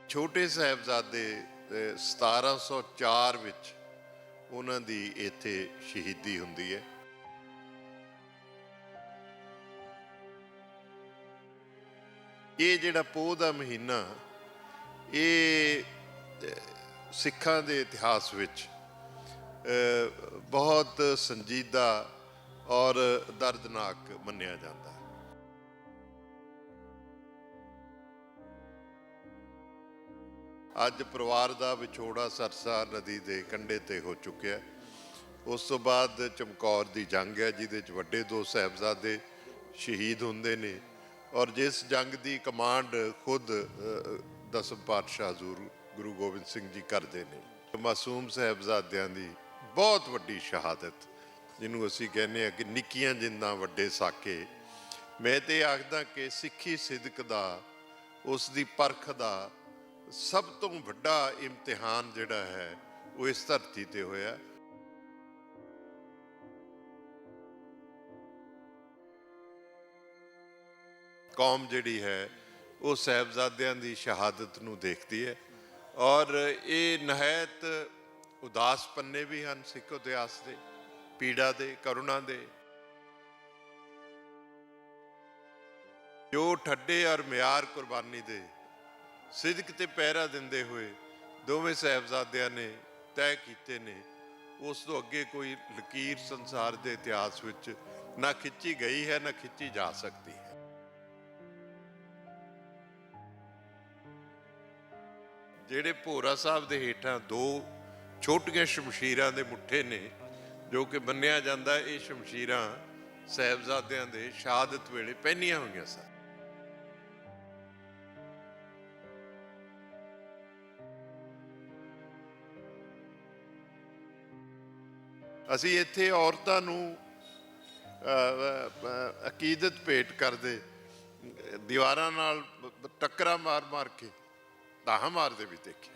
ਛੋਟੇ ਸਾਹਿਬਜ਼ਾਦੇ 1704 ਵਿੱਚ ਉਹਨਾਂ ਦੀ ਇੱਥੇ ਸ਼ਹੀਦੀ ਹੁੰਦੀ ਹੈ। ਇਹ ਜਿਹੜਾ ਪੋਹ ਦਾ ਮਹੀਨਾ, ਇਹ ਸਿੱਖਾਂ ਦੇ ਇਤਿਹਾਸ ਵਿੱਚ ਬਹੁਤ ਸੰਜੀਦਾ ਔਰ ਦਰਦਨਾਕ ਮੰਨਿਆ ਜਾਂਦਾ ਹੈ। ਅੱਜ ਪਰਿਵਾਰ ਦਾ ਵਿਛੋੜਾ ਸਰਸਾ ਨਦੀ ਦੇ ਕੰਢੇ ਤੇ ਹੋ ਚੁੱਕਿਆ। ਉਸ ਤੋਂ ਬਾਅਦ ਚਮਕੌਰ ਦੀ ਜੰਗ ਹੈ, ਜਿਹਦੇ 'ਚ ਵੱਡੇ ਦੋ ਸਾਹਿਬਜ਼ਾਦੇ ਸ਼ਹੀਦ ਹੁੰਦੇ ਨੇ, ਔਰ ਜਿਸ ਜੰਗ ਦੀ ਕਮਾਂਡ ਖੁਦ ਦਸਮ ਪਾਤਸ਼ਾਹ ਹਜ਼ੂਰ ਗੁਰੂ ਗੋਬਿੰਦ ਸਿੰਘ ਜੀ ਕਰਦੇ ਨੇ। ਮਾਸੂਮ ਸਾਹਿਬਜ਼ਾਦਿਆਂ ਦੀ ਬਹੁਤ ਵੱਡੀ ਸ਼ਹਾਦਤ, ਜਿਹਨੂੰ ਅਸੀਂ ਕਹਿੰਦੇ ਹਾਂ ਕਿ ਨਿੱਕੀਆਂ ਜਿੰਦਾਂ ਵੱਡੇ ਸਾਕੇ। ਮੈਂ ਤੇ ਆਖਦਾ ਕਿ ਸਿੱਖੀ ਸਿਦਕ ਦਾ, ਉਸ ਦੀ ਪਰਖ ਦਾ ਸਭ ਤੋਂ ਵੱਡਾ ਇਮਤਿਹਾਨ ਜਿਹੜਾ ਹੈ ਉਹ ਇਸ ਧਰਤੀ ਤੇ ਹੋਇਆ। ਕੌਮ ਜਿਹੜੀ ਹੈ ਉਹ ਸਾਹਿਬਜ਼ਾਦਿਆਂ ਦੀ ਸ਼ਹਾਦਤ ਨੂੰ ਦੇਖਦੀ ਹੈ, ਔਰ ਇਹ ਨਹਾਇਤ ਉਦਾਸ ਪੰਨੇ ਵੀ ਹਨ ਸਿੱਖ ਇਤਿਹਾਸ ਦੇ, ਪੀੜਾ ਦੇ, ਕਰੁਣਾ ਦੇ। ਜੋ ਠੱਡੇ ਔਰ ਮਿਆਰ ਕੁਰਬਾਨੀ ਦੇ ਸਿਦਕ ਤੇ ਪਹਿਰਾ ਦਿੰਦੇ ਹੋਏ ਦੋਵੇਂ ਸਾਹਿਬਜ਼ਾਦਿਆਂ ਨੇ ਤੈਅ ਕੀਤੇ ਨੇ, ਉਸ ਤੋਂ ਅੱਗੇ ਕੋਈ ਲਕੀਰ ਸੰਸਾਰ ਦੇ ਇਤਿਹਾਸ ਵਿੱਚ ਨਾ ਖਿੱਚੀ ਗਈ ਹੈ, ਨਾ ਖਿੱਚੀ ਜਾ ਸਕਦੀ ਹੈ। ਜਿਹੜੇ ਭੋਰਾ ਸਾਹਿਬ ਦੇ ਹੇਠਾਂ ਦੋ ਛੋਟੀਆਂ ਸ਼ਮਸ਼ੀਰਾਂ ਦੇ ਮੁੱਠੇ ਨੇ, ਜੋ ਕਿ ਮੰਨਿਆ ਜਾਂਦਾ ਇਹ ਸ਼ਮਸ਼ੀਰਾਂ ਸਾਹਿਬਜ਼ਾਦਿਆਂ ਦੇ ਸ਼ਹਾਦਤ ਵੇਲੇ ਪਹਿਨੀਆਂ ਹੋਈਆਂ ਸਨ। ਅਸੀਂ ਇੱਥੇ ਔਰਤਾਂ ਨੂੰ ਅਕੀਦਤ ਭੇਟ ਕਰਦੇ, ਦੀਵਾਰਾਂ ਨਾਲ ਟੱਕਰਾਂ ਮਾਰ ਮਾਰ ਕੇ ਧਾਹਾਂ ਮਾਰਦੇ ਵੀ ਦੇਖਿਆ।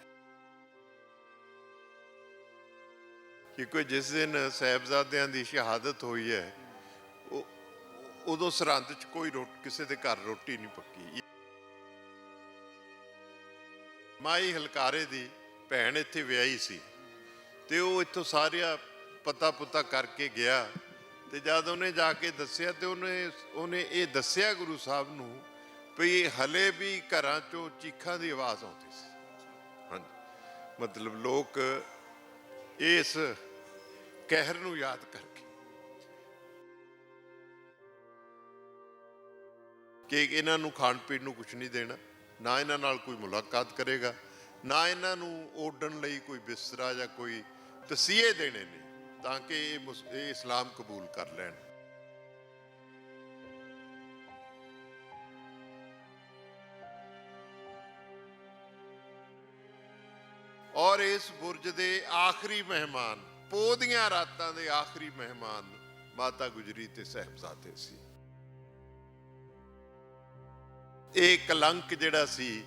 ਕਿਉਂਕਿ ਜਿਸ ਦਿਨ ਸਾਹਿਬਜ਼ਾਦਿਆਂ ਦੀ ਸ਼ਹਾਦਤ ਹੋਈ ਹੈ, ਉਦੋਂ ਸਰਹੰਦ 'ਚ ਕੋਈ ਕਿਸੇ ਦੇ ਘਰ ਰੋਟੀ ਨਹੀਂ ਪੱਕੀ। ਮਾਈ ਹਲਕਾਰੇ ਦੀ ਭੈਣ ਇੱਥੇ ਵਿਆਹੀ ਸੀ, ਤੇ ਉਹ ਇੱਥੋਂ ਸਾਰਿਆ ਪਤਾ ਪੁੱਤਾ ਕਰਕੇ ਗਿਆ, ਤੇ ਜਦ ਉਹਨੇ ਜਾ ਕੇ ਦੱਸਿਆ ਤੇ ਉਹਨੇ ਇਹ ਦੱਸਿਆ ਗੁਰੂ ਸਾਹਿਬ ਨੂੰ ਵੀ ਹਲੇ ਵੀ ਘਰਾਂ 'ਚੋਂ ਚੀਖਾਂ ਦੀ ਆਵਾਜ਼ ਆਉਂਦੀ ਸੀ। ਹਾਂਜੀ, ਮਤਲਬ ਲੋਕ ਇਸ ਕਹਿਰ ਨੂੰ ਯਾਦ ਕਰਕੇ ਕਿ ਇਹਨਾਂ ਨੂੰ ਖਾਣ ਪੀਣ ਨੂੰ ਕੁਛ ਨਹੀਂ ਦੇਣਾ, ਨਾ ਇਹਨਾਂ ਨਾਲ ਕੋਈ ਮੁਲਾਕਾਤ ਕਰੇਗਾ, ਨਾ ਇਹਨਾਂ ਨੂੰ ਓਢਣ ਲਈ ਕੋਈ ਬਿਸਤਰਾ ਜਾਂ ਕੋਈ ਤਸੀਹੇ ਦੇਣੇ ਨੇ, ਤਾਂ ਕਿ ਇਹ ਇਸਲਾਮ ਕਬੂਲ ਕਰ ਲੈਣ। ਔਰ ਇਸ ਬੁਰਜ ਦੇ ਆਖਰੀ ਮਹਿਮਾਨ, ਪੋਹ ਦੀਆਂ ਰਾਤਾਂ ਦੇ ਆਖਰੀ ਮਹਿਮਾਨ ਮਾਤਾ ਗੁਜਰੀ ਤੇ ਸਾਹਿਬਜ਼ਾਦੇ ਸੀ। ਇਹ ਕਲੰਕ ਜਿਹੜਾ ਸੀ,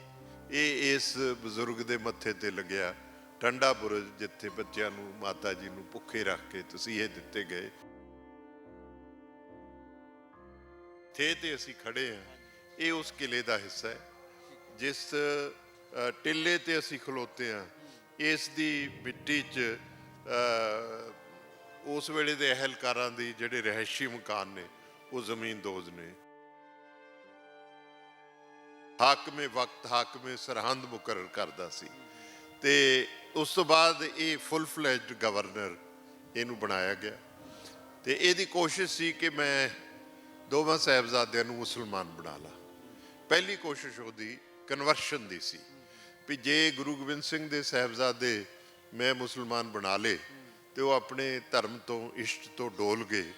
ਇਹ ਇਸ ਬਜ਼ੁਰਗ ਦੇ ਮੱਥੇ ਤੇ ਲੱਗਿਆ। ਠੰਡਾ ਬੁਰਜ, ਜਿੱਥੇ ਬੱਚਿਆਂ ਨੂੰ, ਮਾਤਾ ਜੀ ਨੂੰ ਭੁੱਖੇ ਰੱਖ ਕੇ ਤਸੀਹੇ ਦਿੱਤੇ ਗਏ। ਤੇ ਅਸੀਂ ਖੜੇ ਹਾਂ, ਇਹ ਉਸ ਕਿਲੇ ਦਾ ਹਿੱਸਾ ਹੈ। ਜਿਸ ਟਿੱਲੇ ਤੇ ਅਸੀਂ ਖਲੋਤੇ ਹਾਂ, ਇਸ ਦੀ ਮਿੱਟੀ 'ਚ ਉਸ ਵੇਲੇ ਦੇ ਅਹਿਲਕਾਰਾਂ ਦੀ ਜਿਹੜੇ ਰਿਹਾਇਸ਼ੀ ਮਕਾਨ ਨੇ, ਉਹ ਜ਼ਮੀਨਦੋਜ਼ ਨੇ। ਹਾਕਮੇ ਵਕਤ, ਹਾਕਮੇ ਸਰਹੰਦ ਮੁਕਰਰ ਕਰਦਾ ਸੀ, ਤੇ ਉਸ ਤੋਂ ਬਾਅਦ ਇਹ ਫੁੱਲ ਫਲੈਜਡ ਗਵਰਨਰ ਇਹਨੂੰ ਬਣਾਇਆ ਗਿਆ। ਤੇ ਇਹਦੀ ਕੋਸ਼ਿਸ਼ ਸੀ ਕਿ ਮੈਂ ਦੋਵਾਂ ਸਾਹਿਬਜ਼ਾਦਿਆਂ ਨੂੰ ਮੁਸਲਮਾਨ ਬਣਾ ਲਾ। ਪਹਿਲੀ ਕੋਸ਼ਿਸ਼ ਉਹਦੀ ਕਨਵਰਸ਼ਨ ਦੀ ਸੀ, ਵੀ ਜੇ ਗੁਰੂ ਗੋਬਿੰਦ ਸਿੰਘ ਦੇ ਸਾਹਿਬਜ਼ਾਦੇ ਮੈਂ ਮੁਸਲਮਾਨ ਬਣਾ ਲਏ ਤੇ ਉਹ ਆਪਣੇ ਧਰਮ ਤੋਂ, ਇਸ਼ਟ ਤੋਂ ਡੋਲ ਗਏ,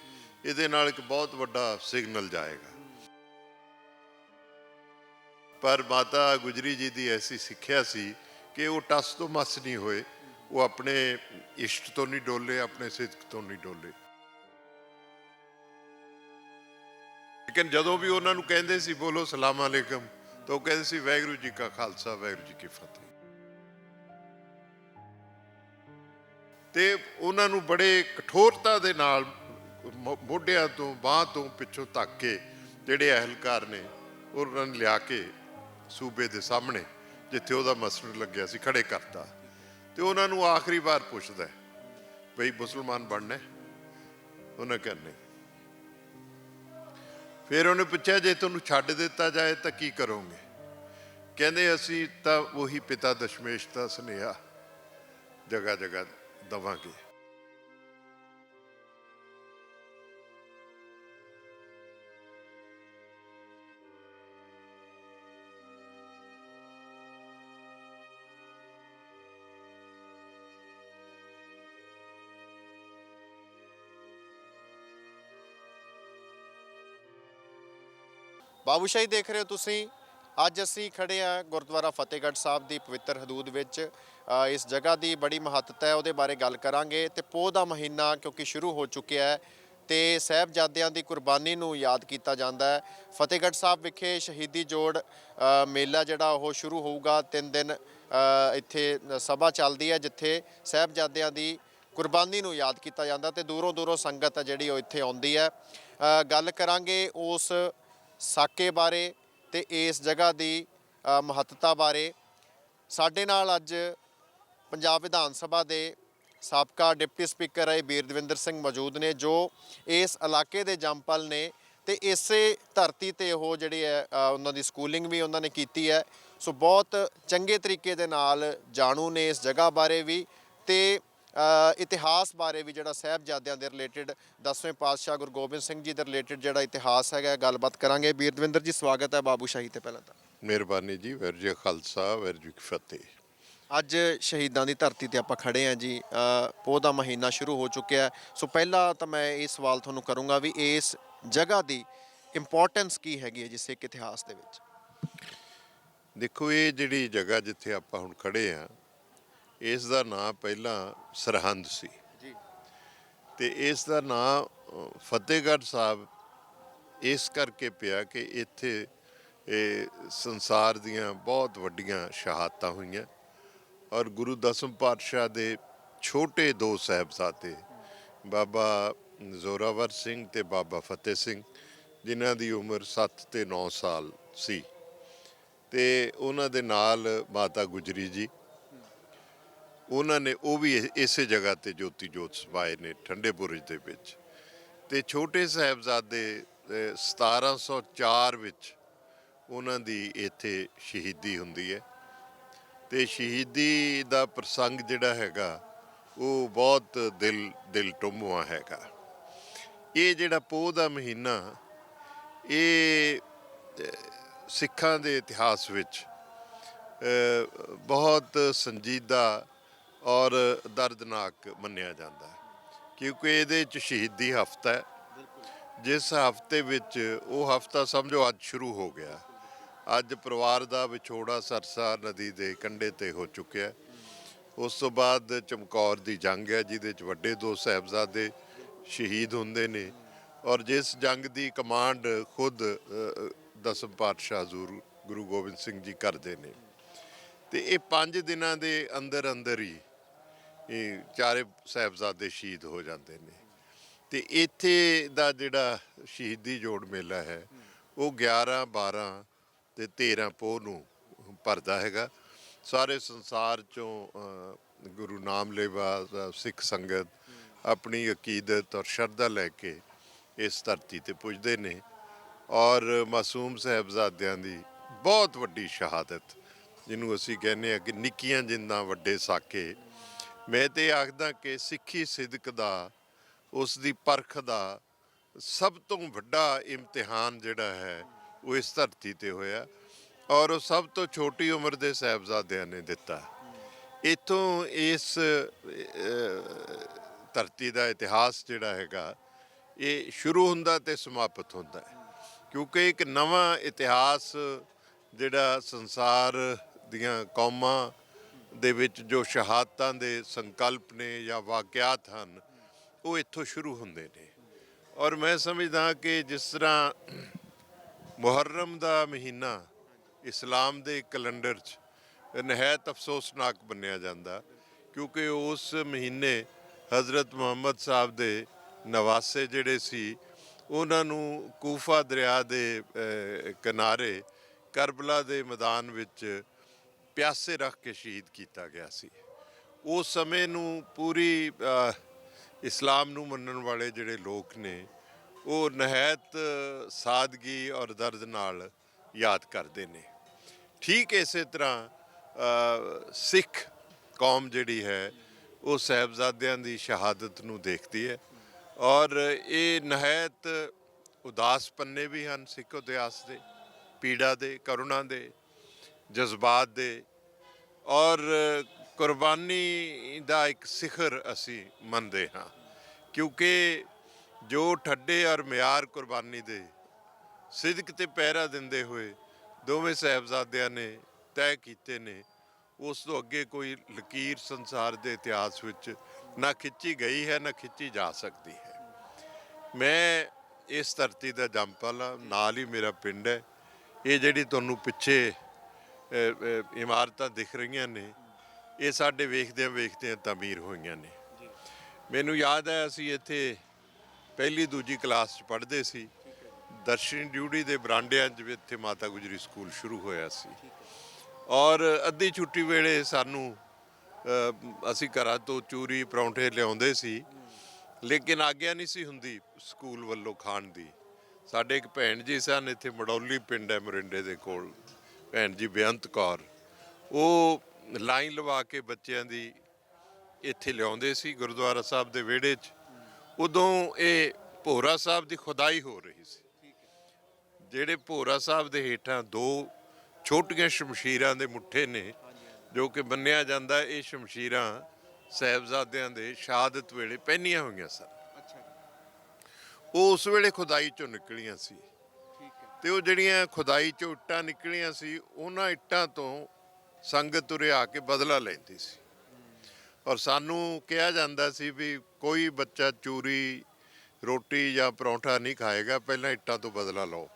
ਇਹਦੇ ਨਾਲ ਇੱਕ ਬਹੁਤ ਵੱਡਾ ਸਿਗਨਲ ਜਾਏਗਾ। ਪਰ ਮਾਤਾ ਗੁਜਰੀ ਜੀ ਦੀ ਐਸੀ ਸਿੱਖਿਆ ਸੀ ਕਿ ਉਹ ਟਸ ਤੋਂ ਮਸ ਨਹੀਂ ਹੋਏ, ਉਹ ਆਪਣੇ ਇਸ਼ਟ ਤੋਂ ਨਹੀਂ ਡੋਲੇ, ਆਪਣੇ ਸਿਦਕ ਤੋਂ ਨਹੀਂ ਡੋਲੇ। ਲੇਕਿਨ ਜਦੋਂ ਵੀ ਉਹਨਾਂ ਨੂੰ ਕਹਿੰਦੇ ਸੀ ਬੋਲੋ ਸਲਾਮ ਅਲੈਕਮ, ਤਾਂ ਉਹ ਕਹਿੰਦੇ ਸੀ ਵਾਹਿਗੁਰੂ ਜੀ ਕਾ ਖਾਲਸਾ, ਵਾਹਿਗੁਰੂ ਜੀ ਕੀ ਫਤਿਹ। ਤੇ ਉਹਨਾਂ ਨੂੰ ਬੜੇ ਕਠੋਰਤਾ ਦੇ ਨਾਲ ਮੋਢਿਆਂ ਤੋਂ, ਬਾਂਹ ਤੋਂ ਪਿੱਛੋਂ ਧੱਕ ਕੇ ਜਿਹੜੇ ਅਹਿਲਕਾਰ ਨੇ ਉਹਨਾਂ ਨੂੰ ਲਿਆ ਕੇ ਸੂਬੇ ਦੇ ਸਾਹਮਣੇ ਜਿੱਥੇ ਉਹਦਾ ਮਸਨਦ ਲੱਗਿਆ ਸੀ ਖੜੇ ਕਰਤਾ। ਤੇ ਉਹਨਾਂ ਨੂੰ ਆਖਰੀ ਵਾਰ ਪੁੱਛਦਾ ਬਈ ਮੁਸਲਮਾਨ ਬਣਨਾ ਹੈ? ਉਹਨੇ ਕਿਹਾ ਨਹੀਂ। ਫਿਰ ਉਹਨੇ ਪੁੱਛਿਆ ਜੇ ਤੁਹਾਨੂੰ ਛੱਡ ਦਿੱਤਾ ਜਾਏ ਤਾਂ ਕੀ ਕਰੋਗੇ? ਕਹਿੰਦੇ ਅਸੀਂ ਤਾਂ ਉਹੀ ਪਿਤਾ ਦਸ਼ਮੇਸ਼ ਦਾ ਸੁਨੇਹਾ ਜਗ੍ਹਾ ਜਗ੍ਹਾ ਦਵਾਂਗੇ। ਬਾਬੂਸ਼ਾਹੀ ਦੇਖ ਰਹੇ ਹੋ ਤੁਸੀਂ। ਅੱਜ ਅਸੀਂ ਖੜੇ ਆ ਗੁਰਦੁਆਰਾ ਫਤਿਹਗੜ੍ਹ ਸਾਹਿਬ ਦੀ ਪਵਿੱਤਰ ਹਦੂਦ ਵਿੱਚ। ਇਸ ਜਗ੍ਹਾ ਦੀ ਬੜੀ ਮਹੱਤਤਾ ਹੈ, ਉਹਦੇ ਬਾਰੇ ਗੱਲ ਕਰਾਂਗੇ। ਤੇ ਪੋਹ ਦਾ ਮਹੀਨਾ ਕਿਉਂਕਿ ਸ਼ੁਰੂ ਹੋ ਚੁੱਕਿਆ ਹੈ ਤੇ ਸਾਹਿਬਜ਼ਾਦਿਆਂ ਦੀ ਕੁਰਬਾਨੀ ਨੂੰ ਯਾਦ ਕੀਤਾ ਜਾਂਦਾ ਹੈ। ਫਤਿਹਗੜ੍ਹ ਸਾਹਿਬ ਵਿਖੇ ਸ਼ਹੀਦੀ ਜੋੜ ਮੇਲਾ ਜਿਹੜਾ ਉਹ ਸ਼ੁਰੂ ਹੋਊਗਾ। 3 ਦਿਨ ਇੱਥੇ ਸਭਾ ਚੱਲਦੀ ਹੈ ਜਿੱਥੇ ਸਾਹਿਬਜ਼ਾਦਿਆਂ ਦੀ ਕੁਰਬਾਨੀ ਨੂੰ ਯਾਦ ਕੀਤਾ ਜਾਂਦਾ ਤੇ ਦੂਰੋਂ ਦੂਰੋਂ ਸੰਗਤ ਜਿਹੜੀ ਉਹ ਇੱਥੇ ਆਉਂਦੀ ਹੈ। ਗੱਲ ਕਰਾਂਗੇ ਉਸ ਸਾਕੇ ਬਾਰੇ ਤੇ ਇਸ ਜਗ੍ਹਾ ਦੀ ਮਹੱਤਤਾ ਬਾਰੇ। ਸਾਡੇ ਨਾਲ ਅੱਜ ਪੰਜਾਬ ਵਿਧਾਨ ਸਭਾ ਦੇ ਸਾਬਕਾ ਡਿਪਟੀ ਸਪੀਕਰ ਹੈ ਬੀਰ ਦਵਿੰਦਰ ਸਿੰਘ ਮੌਜੂਦ ਨੇ, ਜੋ ਇਸ ਇਲਾਕੇ ਦੇ ਜੰਮਪਲ ਨੇ ਤੇ ਇਸੇ ਧਰਤੀ ਤੇ ਉਹ ਜਿਹੜੀ ਹੈ ਉਹਨਾਂ ਦੀ ਸਕੂਲਿੰਗ ਵੀ ਉਹਨਾਂ ਨੇ ਕੀਤੀ ਹੈ। ਸੋ ਬਹੁਤ ਚੰਗੇ ਤਰੀਕੇ ਦੇ ਨਾਲ ਜਾਣੂ ਨੇ ਇਸ ਜਗ੍ਹਾ ਬਾਰੇ ਵੀ ਤੇ ਇਤਿਹਾਸ ਬਾਰੇ ਵੀ, ਜਿਹੜਾ ਸਾਹਿਬਜ਼ਾਦਿਆਂ ਦੇ ਰਿਲੇਟਡ 10ਵੇਂ ਪਾਤਸ਼ਾਹ ਗੁਰੂ ਗੋਬਿੰਦ ਸਿੰਘ ਜੀ ਦੇ ਰਿਲੇਟਡ ਜਿਹੜਾ ਇਤਿਹਾਸ ਹੈਗਾ ਗੱਲਬਾਤ ਕਰਾਂਗੇ। ਬੀਰ ਦਵਿੰਦਰ ਜੀ ਸਵਾਗਤ ਹੈ ਬਾਬੂਸ਼ਾਹੀ ਤੇ। ਪਹਿਲਾਂ ਤਾਂ ਮਿਹਰਬਾਨੀ ਜੀ। ਵਾਹਿਗੁਰੂ ਜੀ ਕਾ ਖਾਲਸਾ, ਵਾਹਿਗੁਰੂ ਜੀ ਕੀ ਫਤਿਹ। ਅੱਜ ਸ਼ਹੀਦਾਂ ਦੀ ਧਰਤੀ ਤੇ ਆਪਾਂ ਖੜੇ ਹਾਂ ਜੀ। ਪੋਹ ਦਾ ਮਹੀਨਾ ਸ਼ੁਰੂ ਹੋ ਚੁੱਕਿਆ। ਸੋ ਪਹਿਲਾਂ ਤਾਂ ਮੈਂ ਇਹ ਸਵਾਲ ਤੁਹਾਨੂੰ ਕਰੂੰਗਾ ਵੀ ਇਸ ਜਗ੍ਹਾ ਦੀ ਇੰਪੋਰਟੈਂਸ ਕੀ ਹੈਗੀ ਹੈ ਜੀ ਸਿੱਖ ਇਤਿਹਾਸ ਦੇ ਵਿੱਚ? ਦੇਖੋ, ਇਹ ਜਿਹੜੀ ਜਗ੍ਹਾ ਜਿੱਥੇ ਆਪਾਂ ਹੁਣ ਖੜੇ ਆ, ਇਸ ਦਾ ਨਾਂ ਪਹਿਲਾਂ ਸਰਹੰਦ ਸੀ ਜੀ ਤੇ ਇਸ ਦਾ ਨਾਂ ਫਤਿਹਗੜ੍ਹ ਸਾਹਿਬ ਇਸ ਕਰਕੇ ਪਿਆ ਕਿ ਇੱਥੇ ਇਹ ਸੰਸਾਰ ਦੀਆਂ ਬਹੁਤ ਵੱਡੀਆਂ ਸ਼ਹਾਦਤਾਂ ਹੋਈਆਂ ਔਰ ਗੁਰੂ ਦਸਮ ਪਾਤਸ਼ਾਹ ਦੇ ਛੋਟੇ 2 ਸਾਹਿਬਜ਼ਾਦੇ ਬਾਬਾ ਜ਼ੋਰਾਵਰ ਸਿੰਘ ਤੇ ਬਾਬਾ ਫਤਿਹ ਸਿੰਘ, ਜਿਨ੍ਹਾਂ ਦੀ ਉਮਰ 7 ਤੇ 9 ਸਾਲ ਸੀ, ਤੇ ਉਹਨਾਂ ਦੇ ਨਾਲ ਮਾਤਾ ਗੁਜਰੀ ਜੀ, ਉਹਨਾਂ ਨੇ ਉਹ ਵੀ ਇਸੇ ਜਗ੍ਹਾ ਤੇ ਜੋਤੀ ਜੋਤ ਸਮਾਏ ਨੇ ਠੰਡੇ ਬੁਰਜ ਦੇ ਵਿੱਚ। ਤੇ ਛੋਟੇ ਸਾਹਿਬਜ਼ਾਦੇ 1704 ਵਿੱਚ ਉਹਨਾਂ ਦੀ ਇੱਥੇ ਸ਼ਹੀਦੀ ਹੁੰਦੀ ਹੈ ਤੇ ਸ਼ਹੀਦੀ ਦਾ ਪ੍ਰਸੰਗ ਜਿਹੜਾ ਹੈਗਾ ਉਹ ਬਹੁਤ ਦਿਲ ਟੁੰਬਵਾਂ ਹੈਗਾ। ਇਹ ਜਿਹੜਾ ਪੋਹ ਦਾ ਮਹੀਨਾ, ਇਹ ਸਿੱਖਾਂ ਦੇ ਇਤਿਹਾਸ ਵਿੱਚ ਬਹੁਤ ਸੰਜੀਦਾ ਔਰ ਦਰਦਨਾਕ ਮੰਨਿਆ ਜਾਂਦਾ ਹੈ ਕਿਉਂਕਿ ਇਹਦੇ 'ਚ ਸ਼ਹੀਦੀ ਹਫ਼ਤਾ ਹੈ। ਜਿਸ ਹਫ਼ਤੇ ਵਿੱਚ, ਉਹ ਹਫ਼ਤਾ ਸਮਝੋ ਅੱਜ ਸ਼ੁਰੂ ਹੋ ਗਿਆ। ਅੱਜ ਪਰਿਵਾਰ ਦਾ ਵਿਛੋੜਾ ਸਰਸਾ ਨਦੀ ਦੇ ਕੰਢੇ ਤੇ ਹੋ ਚੁੱਕਿਆ। ਉਸ ਤੋਂ ਬਾਅਦ ਚਮਕੌਰ ਦੀ ਜੰਗ ਹੈ ਜਿਹਦੇ 'ਚ ਵੱਡੇ 2 ਸਾਹਿਬਜ਼ਾਦੇ ਸ਼ਹੀਦ ਹੁੰਦੇ ਨੇ ਔਰ ਜਿਸ ਜੰਗ ਦੀ ਕਮਾਂਡ ਖੁਦ ਦਸਮ ਪਾਤਸ਼ਾਹ ਹਜ਼ੂਰ ਗੁਰੂ ਗੋਬਿੰਦ ਸਿੰਘ ਜੀ ਕਰਦੇ ਨੇ। ਤੇ ਇਹ 5 ਦਿਨਾਂ ਦੇ ਅੰਦਰ ਅੰਦਰ ਹੀ ਇਹ ਚਾਰੇ ਸਾਹਿਬਜ਼ਾਦੇ ਸ਼ਹੀਦ ਹੋ ਜਾਂਦੇ ਨੇ। ਤੇ ਇੱਥੇ ਦਾ ਜਿਹੜਾ ਸ਼ਹੀਦੀ ਜੋੜ ਮੇਲਾ ਹੈ ਉਹ 11, 12 ਤੇ 13 ਪੋਹ ਨੂੰ ਭਰਦਾ ਹੈਗਾ। ਸਾਰੇ ਸੰਸਾਰ ਚੋਂ ਗੁਰੂ ਨਾਮ ਲੇਵਾ ਸਿੱਖ ਸੰਗਤ ਆਪਣੀ ਅਕੀਦਤ ਔਰ ਸ਼ਰਧਾ ਲੈ ਕੇ ਇਸ ਧਰਤੀ ਤੇ ਪੁੱਜਦੇ ਨੇ ਔਰ ਮਾਸੂਮ ਸਾਹਿਬਜ਼ਾਦਿਆਂ ਦੀ ਬਹੁਤ ਵੱਡੀ ਸ਼ਹਾਦਤ, ਜਿਹਨੂੰ ਅਸੀਂ ਕਹਿੰਦੇ ਹਾਂ ਕਿ ਨਿੱਕੀਆਂ ਜਿੰਦਾਂ ਵੱਡੇ ਸਾਕੇ। ਮੈਂ ਤੇ ਆਖਦਾ ਕਿ ਸਿੱਖੀ ਸਿਦਕ ਦਾ, ਉਸ ਦੀ ਪਰਖ ਦਾ ਸਭ ਤੋਂ ਵੱਡਾ ਇਮਤਿਹਾਨ ਜਿਹੜਾ ਹੈ ਉਹ ਇਸ ਧਰਤੀ ਤੇ ਹੋਇਆ ਔਰ ਉਹ ਸਭ ਤੋਂ ਛੋਟੀ ਉਮਰ ਦੇ ਸਾਹਿਬਜ਼ਾਦਿਆਂ ਨੇ ਦਿੱਤਾ। ਇੱਥੋਂ ਇਸ ਧਰਤੀ ਦਾ ਇਤਿਹਾਸ ਜਿਹੜਾ ਹੈਗਾ ਇਹ ਸ਼ੁਰੂ ਹੁੰਦਾ ਤੇ ਸਮਾਪਤ ਹੁੰਦਾ ਹੈ ਕਿਉਂਕਿ ਇੱਕ ਨਵਾਂ ਇਤਿਹਾਸ ਜਿਹੜਾ ਸੰਸਾਰ ਦੀਆਂ ਕੌਮਾਂ ਦੇ ਵਿੱਚ ਜੋ ਸ਼ਹਾਦਤਾਂ ਦੇ ਸੰਕਲਪ ਨੇ ਜਾਂ ਵਾਕਿਆਤ ਹਨ, ਉਹ ਇੱਥੋਂ ਸ਼ੁਰੂ ਹੁੰਦੇ ਨੇ। ਔਰ ਮੈਂ ਸਮਝਦਾ ਕਿ ਜਿਸ ਤਰ੍ਹਾਂ ਮੁਹੱਰਮ ਦਾ ਮਹੀਨਾ ਇਸਲਾਮ ਦੇ ਕੈਲੰਡਰ 'ਚ ਨਿਹਾਇਤ ਅਫਸੋਸਨਾਕ ਮੰਨਿਆ ਜਾਂਦਾ ਕਿਉਂਕਿ ਉਸ ਮਹੀਨੇ ਹਜ਼ਰਤ ਮੁਹੰਮਦ ਸਾਹਿਬ ਦੇ ਨਵਾਸੇ ਜਿਹੜੇ ਸੀ, ਉਹਨਾਂ ਨੂੰ ਕੂਫਾ ਦਰਿਆ ਦੇ ਕਿਨਾਰੇ ਕਰਬਲਾ ਦੇ ਮੈਦਾਨ ਵਿੱਚ ਪਿਆਸੇ ਰੱਖ ਕੇ ਸ਼ਹੀਦ ਕੀਤਾ ਗਿਆ ਸੀ। ਉਸ ਸਮੇਂ ਨੂੰ ਪੂਰੀ ਇਸਲਾਮ ਨੂੰ ਮੰਨਣ ਵਾਲੇ ਜਿਹੜੇ ਲੋਕ ਨੇ ਉਹ ਨਿਹਾਇਤ ਸਾਦਗੀ ਔਰ ਦਰਦ ਨਾਲ ਯਾਦ ਕਰਦੇ ਨੇ। ਠੀਕ ਇਸੇ ਤਰ੍ਹਾਂ ਸਿੱਖ ਕੌਮ ਜਿਹੜੀ ਹੈ ਉਹ ਸਾਹਿਬਜ਼ਾਦਿਆਂ ਦੀ ਸ਼ਹਾਦਤ ਨੂੰ ਦੇਖਦੀ ਹੈ ਔਰ ਇਹ ਨਿਹਾਇਤ ਉਦਾਸ ਪੰਨੇ ਵੀ ਹਨ ਸਿੱਖ ਇਤਿਹਾਸ ਦੇ, ਪੀੜਾ ਦੇ, ਕਰੁਣਾ ਦੇ, ਜਜ਼ਬਾਤ ਦੇ ਔਰ ਕੁਰਬਾਨੀ ਦਾ ਇੱਕ ਸਿਖਰ ਅਸੀਂ ਮੰਨਦੇ ਹਾਂ, ਕਿਉਂਕਿ ਜੋ ਠੱਡੇ ਔਰ ਮਿਆਰ ਕੁਰਬਾਨੀ ਦੇ ਸਿਦਕ ਤੇ ਪਹਿਰਾ ਦਿੰਦੇ ਹੋਏ ਦੋਵੇਂ ਸਾਹਿਬਜ਼ਾਦਿਆਂ ਨੇ ਤੈਅ ਕੀਤੇ ਨੇ, ਉਸ ਤੋਂ ਅੱਗੇ ਕੋਈ ਲਕੀਰ ਸੰਸਾਰ ਦੇ ਇਤਿਹਾਸ ਵਿੱਚ ਨਾ ਖਿੱਚੀ ਗਈ ਹੈ ਨਾ ਖਿੱਚੀ ਜਾ ਸਕਦੀ ਹੈ। ਮੈਂ ਇਸ ਧਰਤੀ ਦਾ ਜੰਮਪਲ ਹਾਂ, ਨਾਲ ਹੀ ਮੇਰਾ ਪਿੰਡ ਹੈ। ਇਹ ਜਿਹੜੀ ਤੁਹਾਨੂੰ ਪਿੱਛੇ ਇਮਾਰਤਾਂ ਦਿਖ ਰਹੀਆਂ ਨੇ ਇਹ ਸਾਡੇ ਵੇਖਦਿਆਂ ਵੇਖਦਿਆਂ ਤਾਮੀਰ ਹੋਈਆਂ ਨੇ। ਮੈਨੂੰ ਯਾਦ ਹੈ ਅਸੀਂ ਇੱਥੇ ਪਹਿਲੀ ਦੂਜੀ ਕਲਾਸ 'ਚ ਪੜ੍ਹਦੇ ਸੀ। ਦਰਸ਼ਨ ਡਿਊਟੀ ਦੇ ਬਰਾਂਡਿਆਂ 'ਚ ਇੱਥੇ ਮਾਤਾ ਗੁਜਰੀ ਸਕੂਲ ਸ਼ੁਰੂ ਹੋਇਆ ਸੀ ਔਰ ਅੱਧੀ ਛੁੱਟੀ ਵੇਲੇ ਸਾਨੂੰ ਅਸੀਂ ਘਰਾਂ ਤੋਂ ਚੂਰੀ ਪਰੌਂਠੇ ਲਿਆਉਂਦੇ ਸੀ, ਲੇਕਿਨ ਆਗਿਆ ਨਹੀਂ ਸੀ ਹੁੰਦੀ ਸਕੂਲ ਵੱਲੋਂ ਖਾਣ ਦੀ। ਸਾਡੇ ਇੱਕ ਭੈਣ ਜੀ ਸਨ, ਇੱਥੇ ਮੜੌਲੀ ਪਿੰਡ ਹੈ ਮੋਰਿੰਡੇ ਦੇ ਕੋਲ, ਭੈਣ ਜੀ ਬੇਅੰਤ ਕੌਰ, ਉਹ ਲਾਈਨ ਲਵਾ ਕੇ ਬੱਚਿਆਂ ਦੀ ਇੱਥੇ ਲਿਆਉਂਦੇ ਸੀ ਗੁਰਦੁਆਰਾ ਸਾਹਿਬ ਦੇ ਵਿਹੜੇ 'ਚ। ਉਦੋਂ ਇਹ ਭੋਰਾ ਸਾਹਿਬ ਦੀ ਖੁਦਾਈ ਹੋ ਰਹੀ ਸੀ। ਜਿਹੜੇ ਭੋਰਾ ਸਾਹਿਬ ਦੇ ਹੇਠਾਂ ਦੋ ਛੋਟੀਆਂ ਸ਼ਮਸ਼ੀਰਾਂ ਦੇ ਮੁੱਠੇ ਨੇ ਜੋ ਕਿ ਮੰਨਿਆ ਜਾਂਦਾ ਇਹ ਸ਼ਮਸ਼ੀਰਾਂ ਸਾਹਿਬਜ਼ਾਦਿਆਂ ਦੇ ਸ਼ਹਾਦਤ ਵੇਲੇ ਪਹਿਨੀਆਂ ਹੋਈਆਂ ਸਨ। ਉਹ ਉਸ ਵੇਲੇ ਖੁਦਾਈ ਚੋਂ ਨਿਕਲੀਆਂ ਸੀ ਤੇ ਉਹ ਜਿਹੜੀਆਂ ਖੁਦਾਈ ਚੋਂ ਇੱਟਾਂ ਨਿਕਲੀਆਂ ਸੀ ਉਹਨਾਂ ਇੱਟਾਂ ਤੋਂ ਸੰਗਤ ਉਰੇ ਆ ਕੇ ਬਦਲਾ ਲੈਂਦੀ ਸੀ ਔਰ ਸਾਨੂੰ ਕਿਹਾ ਜਾਂਦਾ ਸੀ ਵੀ ਕੋਈ ਬੱਚਾ ਚੂਰੀ ਰੋਟੀ ਜਾਂ ਪਰੌਂਠਾ ਨਹੀਂ ਖਾਏਗਾ, ਪਹਿਲਾਂ ਇੱਟਾਂ ਤੋਂ ਬਦਲਾ ਲਓ।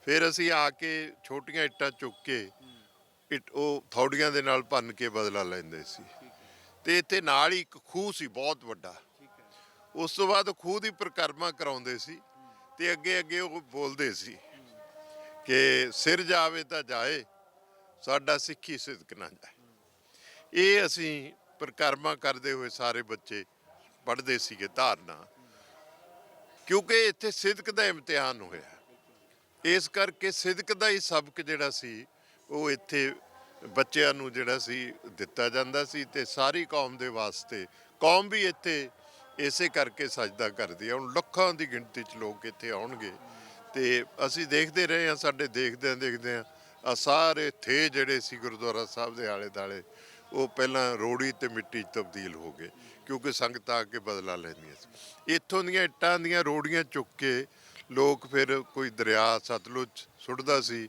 ਫਿਰ ਅਸੀਂ ਆ ਕੇ ਛੋਟੀਆਂ ਇੱਟਾਂ ਚੁੱਕ ਕੇ ਉਹ ਥੌੜੀਆਂ ਦੇ ਨਾਲ ਭੰਨ ਕੇ ਬਦਲਾ ਲੈਂਦੇ ਸੀ। ਤੇ ਇੱਥੇ ਨਾਲ ਹੀ ਇੱਕ ਖੂਹ ਸੀ ਬਹੁਤ ਵੱਡਾ। ਉਸ ਤੋਂ ਬਾਅਦ ਖੂਹ ਦੀ ਪਰਿਕਰਮਾ ਕਰਾਉਂਦੇ ਸੀ ਤੇ ਅੱਗੇ ਅੱਗੇ ਉਹ ਬੋਲਦੇ ਸੀ ਕਿ ਸਿਰ ਜਾਵੇ ਤਾਂ ਜਾਏ, ਸਾਡਾ ਸਿੱਖੀ ਸਿਦਕ ਨਾ ਜਾਏ। ਇਹ ਅਸੀਂ ਪਰਿਕਰਮਾ ਕਰਦੇ ਹੋਏ ਸਾਰੇ ਬੱਚੇ ਪੜ੍ਹਦੇ ਸੀਗੇ ਧਾਰਨਾ, ਕਿਉਂਕਿ ਇੱਥੇ ਸਿਦਕ ਦਾ ਇਮਤਿਹਾਨ ਹੋਇਆ। ਇਸ ਕਰਕੇ ਸਿਦਕ ਦਾ ਹੀ ਸਬਕ ਜਿਹੜਾ ਸੀ ਉਹ ਇੱਥੇ ਬੱਚਿਆਂ ਨੂੰ ਜਿਹੜਾ ਸੀ ਦਿੱਤਾ ਜਾਂਦਾ ਸੀ ਤੇ ਸਾਰੀ ਕੌਮ ਦੇ ਵਾਸਤੇ, ਕੌਮ ਵੀ ਇੱਥੇ ਇਸੇ ਕਰਕੇ ਸਜਦਾ ਕਰਦੀ ਹੈ। ਹੁਣ ਲੱਖਾਂ ਦੀ ਗਿਣਤੀ 'ਚ ਲੋਕ ਇੱਥੇ ਆਉਣਗੇ ਤੇ ਅਸੀਂ ਦੇਖਦੇ ਰਹੇ ਹਾਂ, ਸਾਡੇ ਦੇਖਦਿਆਂ ਆ ਸਾਰੇ ਥੇ ਜਿਹੜੇ ਸੀ ਗੁਰਦੁਆਰਾ ਸਾਹਿਬ ਦੇ ਆਲੇ ਦੁਆਲੇ ਉਹ ਪਹਿਲਾਂ ਰੋੜੀ ਤੇ ਮਿੱਟੀ 'ਚ ਤਬਦੀਲ ਹੋ ਗਏ, ਕਿਉਂਕਿ ਸੰਗਤਾਂ ਆ ਕੇ ਬਦਲਾ ਲੈਂਦੀਆਂ ਸੀ। ਇੱਥੋਂ ਦੀਆਂ ਇੱਟਾਂ ਦੀਆਂ ਰੋੜੀਆਂ ਚੁੱਕ ਕੇ ਲੋਕ ਫਿਰ ਕੋਈ ਦਰਿਆ ਸਤਲੁਜ ਸੁੱਟਦਾ ਸੀ,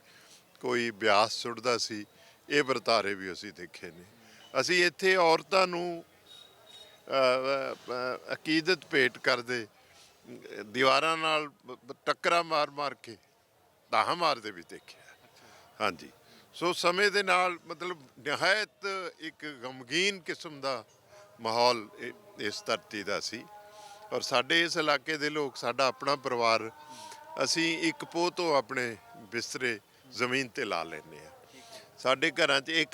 ਕੋਈ ਬਿਆਸ ਸੁੱਟਦਾ ਸੀ। ਇਹ ਵਰਤਾਰੇ ਵੀ ਅਸੀਂ ਦੇਖੇ ਨੇ। ਅਸੀਂ ਇੱਥੇ ਔਰਤਾਂ ਨੂੰ ਅਕੀਦਤ ਭੇਟ ਕਰਦੇ, ਦੀਵਾਰਾਂ ਨਾਲ ਟੱਕਰਾਂ ਮਾਰ ਕੇ ਧਾਹਾਂ ਮਾਰਦੇ ਵੀ ਦੇਖਿਆ। ਹਾਂਜੀ, ਸੋ ਸਮੇਂ ਦੇ ਨਾਲ ਮਤਲਬ ਨਿਹਾਇਤ ਇੱਕ ਗਮਗੀਨ ਕਿਸਮ ਦਾ ਮਾਹੌਲ ਇਸ ਧਰਤੀ ਦਾ ਸੀ ਔਰ ਸਾਡੇ ਇਸ ਇਲਾਕੇ ਦੇ ਲੋਕ, ਸਾਡਾ ਆਪਣਾ ਪਰਿਵਾਰ, ਅਸੀਂ ਇੱਕ ਪੋਹ ਤੋਂ ਆਪਣੇ ਬਿਸਤਰੇ ਜ਼ਮੀਨ ਤੇ ਲਾ ਲੈਂਦੇ ਹਾਂ। ਸਾਡੇ ਘਰਾਂ 'ਚ ਇਹ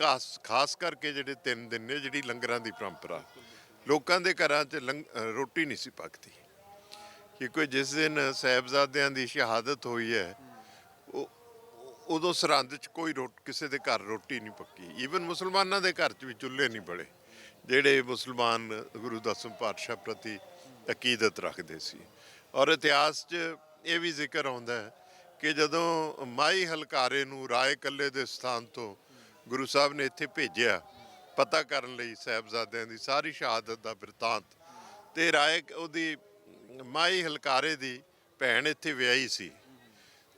ਖਾਸ ਕਰਕੇ ਜਿਹੜੇ 3 ਦਿਨ ਨੇ ਜਿਹੜੀ ਲੰਗਰਾਂ ਦੀ ਪਰੰਪਰਾ, ਲੋਕਾਂ ਦੇ ਘਰਾਂ 'ਚ ਰੋਟੀ ਨਹੀਂ ਸੀ ਪੱਕਦੀ, ਕਿਉਂਕਿ ਜਿਸ ਦਿਨ ਸਾਹਿਬਜ਼ਾਦਿਆਂ ਦੀ ਸ਼ਹਾਦਤ ਹੋਈ ਹੈ ਉਦੋਂ ਸਰਹੰਦ 'ਚ ਕੋਈ ਕਿਸੇ ਦੇ ਘਰ ਰੋਟੀ ਨਹੀਂ ਪੱਕੀ। ਈਵਨ ਮੁਸਲਮਾਨਾਂ ਦੇ ਘਰ 'ਚ ਵੀ ਚੁੱਲ੍ਹੇ ਨਹੀਂ ਬਲੇ, ਜਿਹੜੇ ਮੁਸਲਮਾਨ ਗੁਰੂ ਦਸਮ ਪਾਤਸ਼ਾਹ ਪ੍ਰਤੀ ਅਕੀਦਤ ਰੱਖਦੇ ਸੀ। ਔਰ ਇਤਿਹਾਸ 'ਚ ਇਹ ਵੀ ਜ਼ਿਕਰ ਆਉਂਦਾ ਹੈ ਕਿ ਜਦੋਂ ਮਾਈ ਹਲਕਾਰੇ ਨੂੰ ਰਾਏ ਕੱਲੇ ਦੇ ਸਥਾਨ ਤੋਂ ਗੁਰੂ ਸਾਹਿਬ ਨੇ ਇੱਥੇ ਭੇਜਿਆ ਪਤਾ ਕਰਨ ਲਈ ਸਾਹਿਬਜ਼ਾਦਿਆਂ ਦੀ ਸਾਰੀ ਸ਼ਹਾਦਤ ਦਾ ਬਿਰਤਾਂਤ, ਤੇ ਰਾਏ ਉਹਦੀ ਮਾਈ ਹਲਕਾਰੇ ਦੀ ਭੈਣ ਇੱਥੇ ਵਿਆਹੀ ਸੀ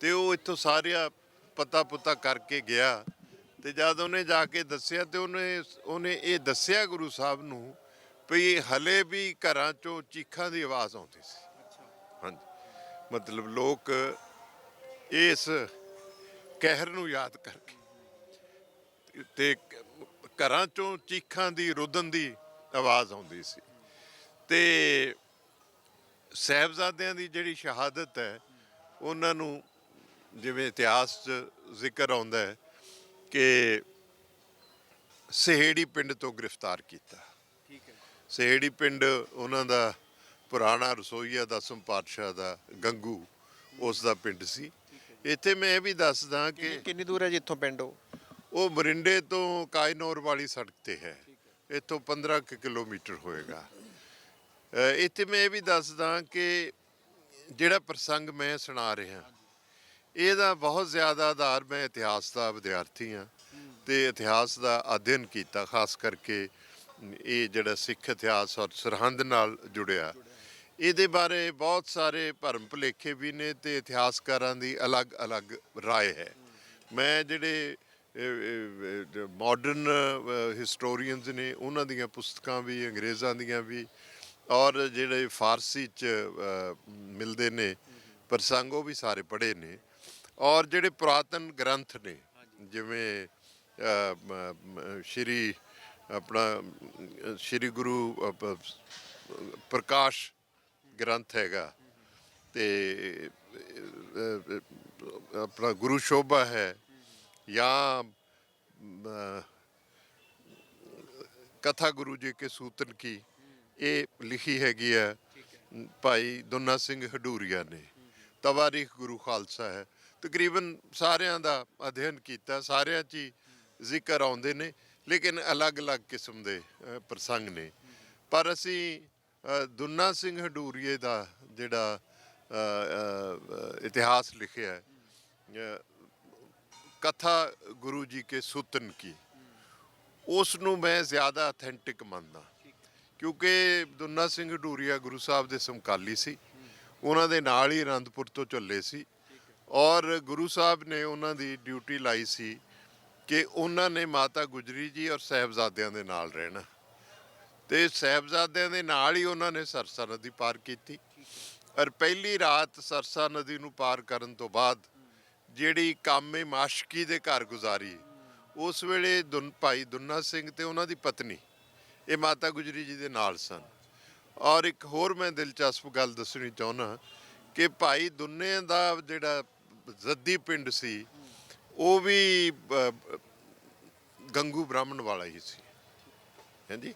ਤੇ ਉਹ ਇੱਥੋਂ ਸਾਰਿਆ ਪਤਾ ਪੁੱਤਾ ਕਰਕੇ ਗਿਆ ਤੇ ਜਦ ਉਹਨੇ ਜਾ ਕੇ ਦੱਸਿਆ ਤੇ ਉਹਨੇ ਇਹ ਦੱਸਿਆ ਗੁਰੂ ਸਾਹਿਬ ਨੂੰ ਵੀ ਹਲੇ ਵੀ ਘਰਾਂ 'ਚੋਂ ਚੀਖਾਂ ਦੀ ਆਵਾਜ਼ ਆਉਂਦੀ ਸੀ। ਹਾਂਜੀ, ਮਤਲਬ ਲੋਕ ਇਸ ਕਹਿਰ ਨੂੰ ਯਾਦ ਕਰਕੇ ਤੇ ਘਰਾਂ 'ਚੋਂ ਚੀਖਾਂ ਦੀ ਰੁਦਨ ਦੀ ਆਵਾਜ਼ ਆਉਂਦੀ ਸੀ। ਤੇ ਸਾਹਿਬਜ਼ਾਦਿਆਂ ਦੀ ਜਿਹੜੀ ਸ਼ਹਾਦਤ ਹੈ ਉਹਨਾਂ ਨੂੰ ਜਿਵੇਂ ਇਤਿਹਾਸ 'ਚ ਜ਼ਿਕਰ ਆਉਂਦਾ ਹੈ ਕਿ ਸਹੇੜੀ ਪਿੰਡ ਤੋਂ ਗ੍ਰਿਫਤਾਰ ਕੀਤਾ। ਠੀਕ ਹੈ। ਸਹੇੜੀ ਪਿੰਡ ਉਹਨਾਂ ਦਾ ਪੁਰਾਣਾ ਰਸੋਈਆ ਦਸਮ ਪਾਤਸ਼ਾਹ ਦਾ ਗੰਗੂ ਉਸ ਦਾ ਪਿੰਡ ਸੀ। ਇੱਥੇ ਮੈਂ ਇਹ ਵੀ ਦੱਸਦਾ ਕਿ ਕਿੰਨੀ ਦੂਰ ਹੈ ਜੀ ਇੱਥੋਂ ਪਿੰਡ ਉਹ ਮਰਿੰਡੇ ਤੋਂ ਕਾਇਨੌਰ ਵਾਲੀ ਸੜਕ ਤੇ ਹੈ। ਇੱਥੋਂ 15 ਕਿਲੋਮੀਟਰ ਹੋਏਗਾ। ਇੱਥੇ ਮੈਂ ਇਹ ਵੀ ਦੱਸਦਾ ਕਿ ਜਿਹੜਾ ਪ੍ਰਸੰਗ ਮੈਂ ਸੁਣਾ ਰਿਹਾ ਇਹਦਾ ਬਹੁਤ ਜ਼ਿਆਦਾ ਆਧਾਰ, ਮੈਂ ਇਤਿਹਾਸ ਦਾ ਵਿਦਿਆਰਥੀ ਹਾਂ ਤੇ ਇਤਿਹਾਸ ਦਾ ਅਧਿਐਨ ਕੀਤਾ, ਖਾਸ ਕਰਕੇ ਇਹ ਜਿਹੜਾ ਸਿੱਖ ਇਤਿਹਾਸ ਔਰ ਸਰਹੰਦ ਨਾਲ ਜੁੜਿਆ। ਇਹਦੇ ਬਾਰੇ ਬਹੁਤ ਸਾਰੇ ਭਰਮ ਭੁਲੇਖੇ ਵੀ ਨੇ ਤੇ ਇਤਿਹਾਸਕਾਰਾਂ ਦੀ ਅਲੱਗ-ਅਲੱਗ ਰਾਏ ਹੈ। ਮੈਂ ਜਿਹੜੇ ਮਾਡਰਨ ਹਿਸਟੋਰੀਅਨਸ ਨੇ ਉਹਨਾਂ ਦੀਆਂ ਪੁਸਤਕਾਂ ਵੀ, ਅੰਗਰੇਜ਼ਾਂ ਦੀਆਂ ਵੀ, ਔਰ ਜਿਹੜੇ ਫਾਰਸੀ 'ਚ ਮਿਲਦੇ ਨੇ ਪ੍ਰਸੰਗ ਉਹ ਵੀ ਸਾਰੇ ਪੜ੍ਹੇ ਨੇ। ਔਰ ਜਿਹੜੇ ਪੁਰਾਤਨ ਗ੍ਰੰਥ ਨੇ ਜਿਵੇਂ ਸ਼੍ਰੀ ਗੁਰੂ ਪ੍ਰਕਾਸ਼ ਗ੍ਰੰਥ ਹੈਗਾ ਤੇ ਆਪਣਾ ਗੁਰੂ ਸ਼ੋਭਾ ਹੈ, ਜਾਂ ਕਥਾ ਗੁਰੂ ਜੀ ਕੇ ਸੂਤਨ ਕੀ, ਇਹ ਲਿਖੀ ਹੈਗੀ ਹੈ ਭਾਈ ਦੁੰਨਾ ਸਿੰਘ ਹਡੂਰੀਆ ਨੇ। ਤਵਾਰੀਖ ਗੁਰੂ ਖਾਲਸਾ ਹੈ। ਤਕਰੀਬਨ ਸਾਰਿਆਂ ਦਾ ਅਧਿਐਨ ਕੀਤਾ, ਸਾਰਿਆਂ 'ਚ ਹੀ ਜ਼ਿਕਰ ਆਉਂਦੇ ਨੇ, ਲੇਕਿਨ ਅਲੱਗ-ਅਲੱਗ ਕਿਸਮ ਦੇ ਪ੍ਰਸੰਗ ਨੇ। ਪਰ ਅਸੀਂ ਦੁੰਨਾ ਸਿੰਘ ਹਡੂਰੀਏ ਦਾ ਜਿਹੜਾ ਇਤਿਹਾਸ ਲਿਖਿਆ ਹੈ, ਕਥਾ ਗੁਰੂ ਜੀ ਕੇ ਸੂਤਨ ਕੀ, ਉਸ ਨੂੰ ਮੈਂ ਜ਼ਿਆਦਾ ਅਥੈਂਟਿਕ ਮੰਨਦਾ, ਕਿਉਂਕਿ ਦੁੰਨਾ ਸਿੰਘ ਹਡੂਰੀਆ ਗੁਰੂ ਸਾਹਿਬ ਦੇ ਸਮਕਾਲੀ ਸੀ। ਉਹਨਾਂ ਦੇ ਨਾਲ ਹੀ ਅਨੰਦਪੁਰ ਤੋਂ ਚੱਲੇ ਸੀ ਔਰ ਗੁਰੂ ਸਾਹਿਬ ਨੇ ਉਹਨਾਂ ਦੀ ਡਿਊਟੀ ਲਾਈ ਸੀ ਕਿ ਉਹਨਾਂ ਨੇ ਮਾਤਾ ਗੁਜਰੀ ਜੀ ਔਰ ਸਾਹਿਬਜ਼ਾਦਿਆਂ ਦੇ ਨਾਲ ਰਹਿਣਾ, ਤੇ ਸਾਹਿਬਜ਼ਾਦਿਆਂ ਦੇ ਨਾਲ ਹੀ ਉਹਨਾਂ ਨੇ ਸਰਸਾ ਨਦੀ ਪਾਰ ਕੀਤੀ। ਔਰ ਪਹਿਲੀ ਰਾਤ ਸਰਸਾ ਨਦੀ ਨੂੰ ਪਾਰ ਕਰਨ ਤੋਂ ਬਾਅਦ ਜਿਹੜੀ ਕਾਮੇ ਮਾਸ਼ਕੀ ਦੇ ਘਰ ਗੁਜ਼ਾਰੀ, ਉਸ ਵੇਲੇ ਭਾਈ ਦੁੰਨਾ ਸਿੰਘ ਤੇ ਉਹਨਾਂ ਦੀ ਪਤਨੀ ਇਹ ਮਾਤਾ ਗੁਜਰੀ ਜੀ ਦੇ ਨਾਲ ਸਨ। ਔਰ ਇੱਕ ਹੋਰ ਮੈਂ ਦਿਲਚਸਪ ਗੱਲ ਦੱਸਣੀ ਚਾਹੁੰਦਾ ਕਿ ਭਾਈ ਦੁੰਨੇ ਦਾ ਜਿਹੜਾ ਜ਼ੱਦੀ ਪਿੰਡ ਸੀ ਉਹ ਵੀ ਗੰਗੂ ਬ੍ਰਾਹਮਣ ਵਾਲਾ ਹੀ ਸੀ, ਹਾਂਜੀ,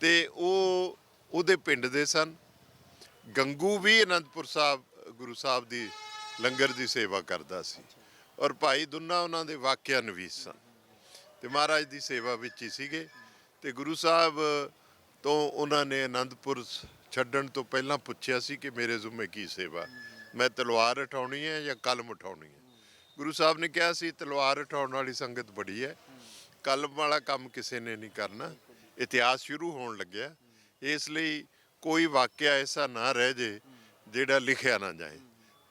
ਤੇ ਉਹ ਉਹਦੇ ਪਿੰਡ ਦੇ ਸਨ। ਗੰਗੂ ਵੀ ਅਨੰਦਪੁਰ ਸਾਹਿਬ ਗੁਰੂ ਸਾਹਿਬ ਦੀ ਲੰਗਰ ਦੀ ਸੇਵਾ ਕਰਦਾ ਸੀ ਔਰ ਭਾਈ ਦੁੰਨਾ ਉਹਨਾਂ ਦੇ ਵਾਕਿਆ ਨਵੀਸ ਸਨ ਤੇ ਮਹਾਰਾਜ ਦੀ ਸੇਵਾ ਵਿੱਚ ਹੀ ਸੀਗੇ। ਤੇ ਗੁਰੂ ਸਾਹਿਬ ਤੋਂ ਉਹਨਾਂ ਨੇ ਅਨੰਦਪੁਰ ਛੱਡਣ ਤੋਂ ਪਹਿਲਾਂ ਪੁੱਛਿਆ ਸੀ ਕਿ ਮੇਰੇ ਜ਼ੁੰਮੇ ਕੀ ਸੇਵਾ, ਮੈਂ ਤਲਵਾਰ ਉਠਾਉਣੀ ਹੈ ਜਾਂ ਕਲਮ ਉਠਾਉਣੀ ਹੈ। ਗੁਰੂ ਸਾਹਿਬ ਨੇ ਕਿਹਾ ਸੀ ਤਲਵਾਰ ਉਠਾਉਣ ਵਾਲੀ ਸੰਗਤ ਬੜੀ ਹੈ, ਕਲਮ ਵਾਲਾ ਕੰਮ ਕਿਸੇ ਨੇ ਨਹੀਂ ਕਰਨਾ। ਇਤਿਹਾਸ ਸ਼ੁਰੂ ਹੋਣ ਲੱਗਿਆ, ਇਸ ਲਈ ਕੋਈ ਵਾਕਿਆ ਐਸਾ ਨਾ ਰਹਿ ਜੇ ਜਿਹੜਾ ਲਿਖਿਆ ਨਾ ਜਾਏ।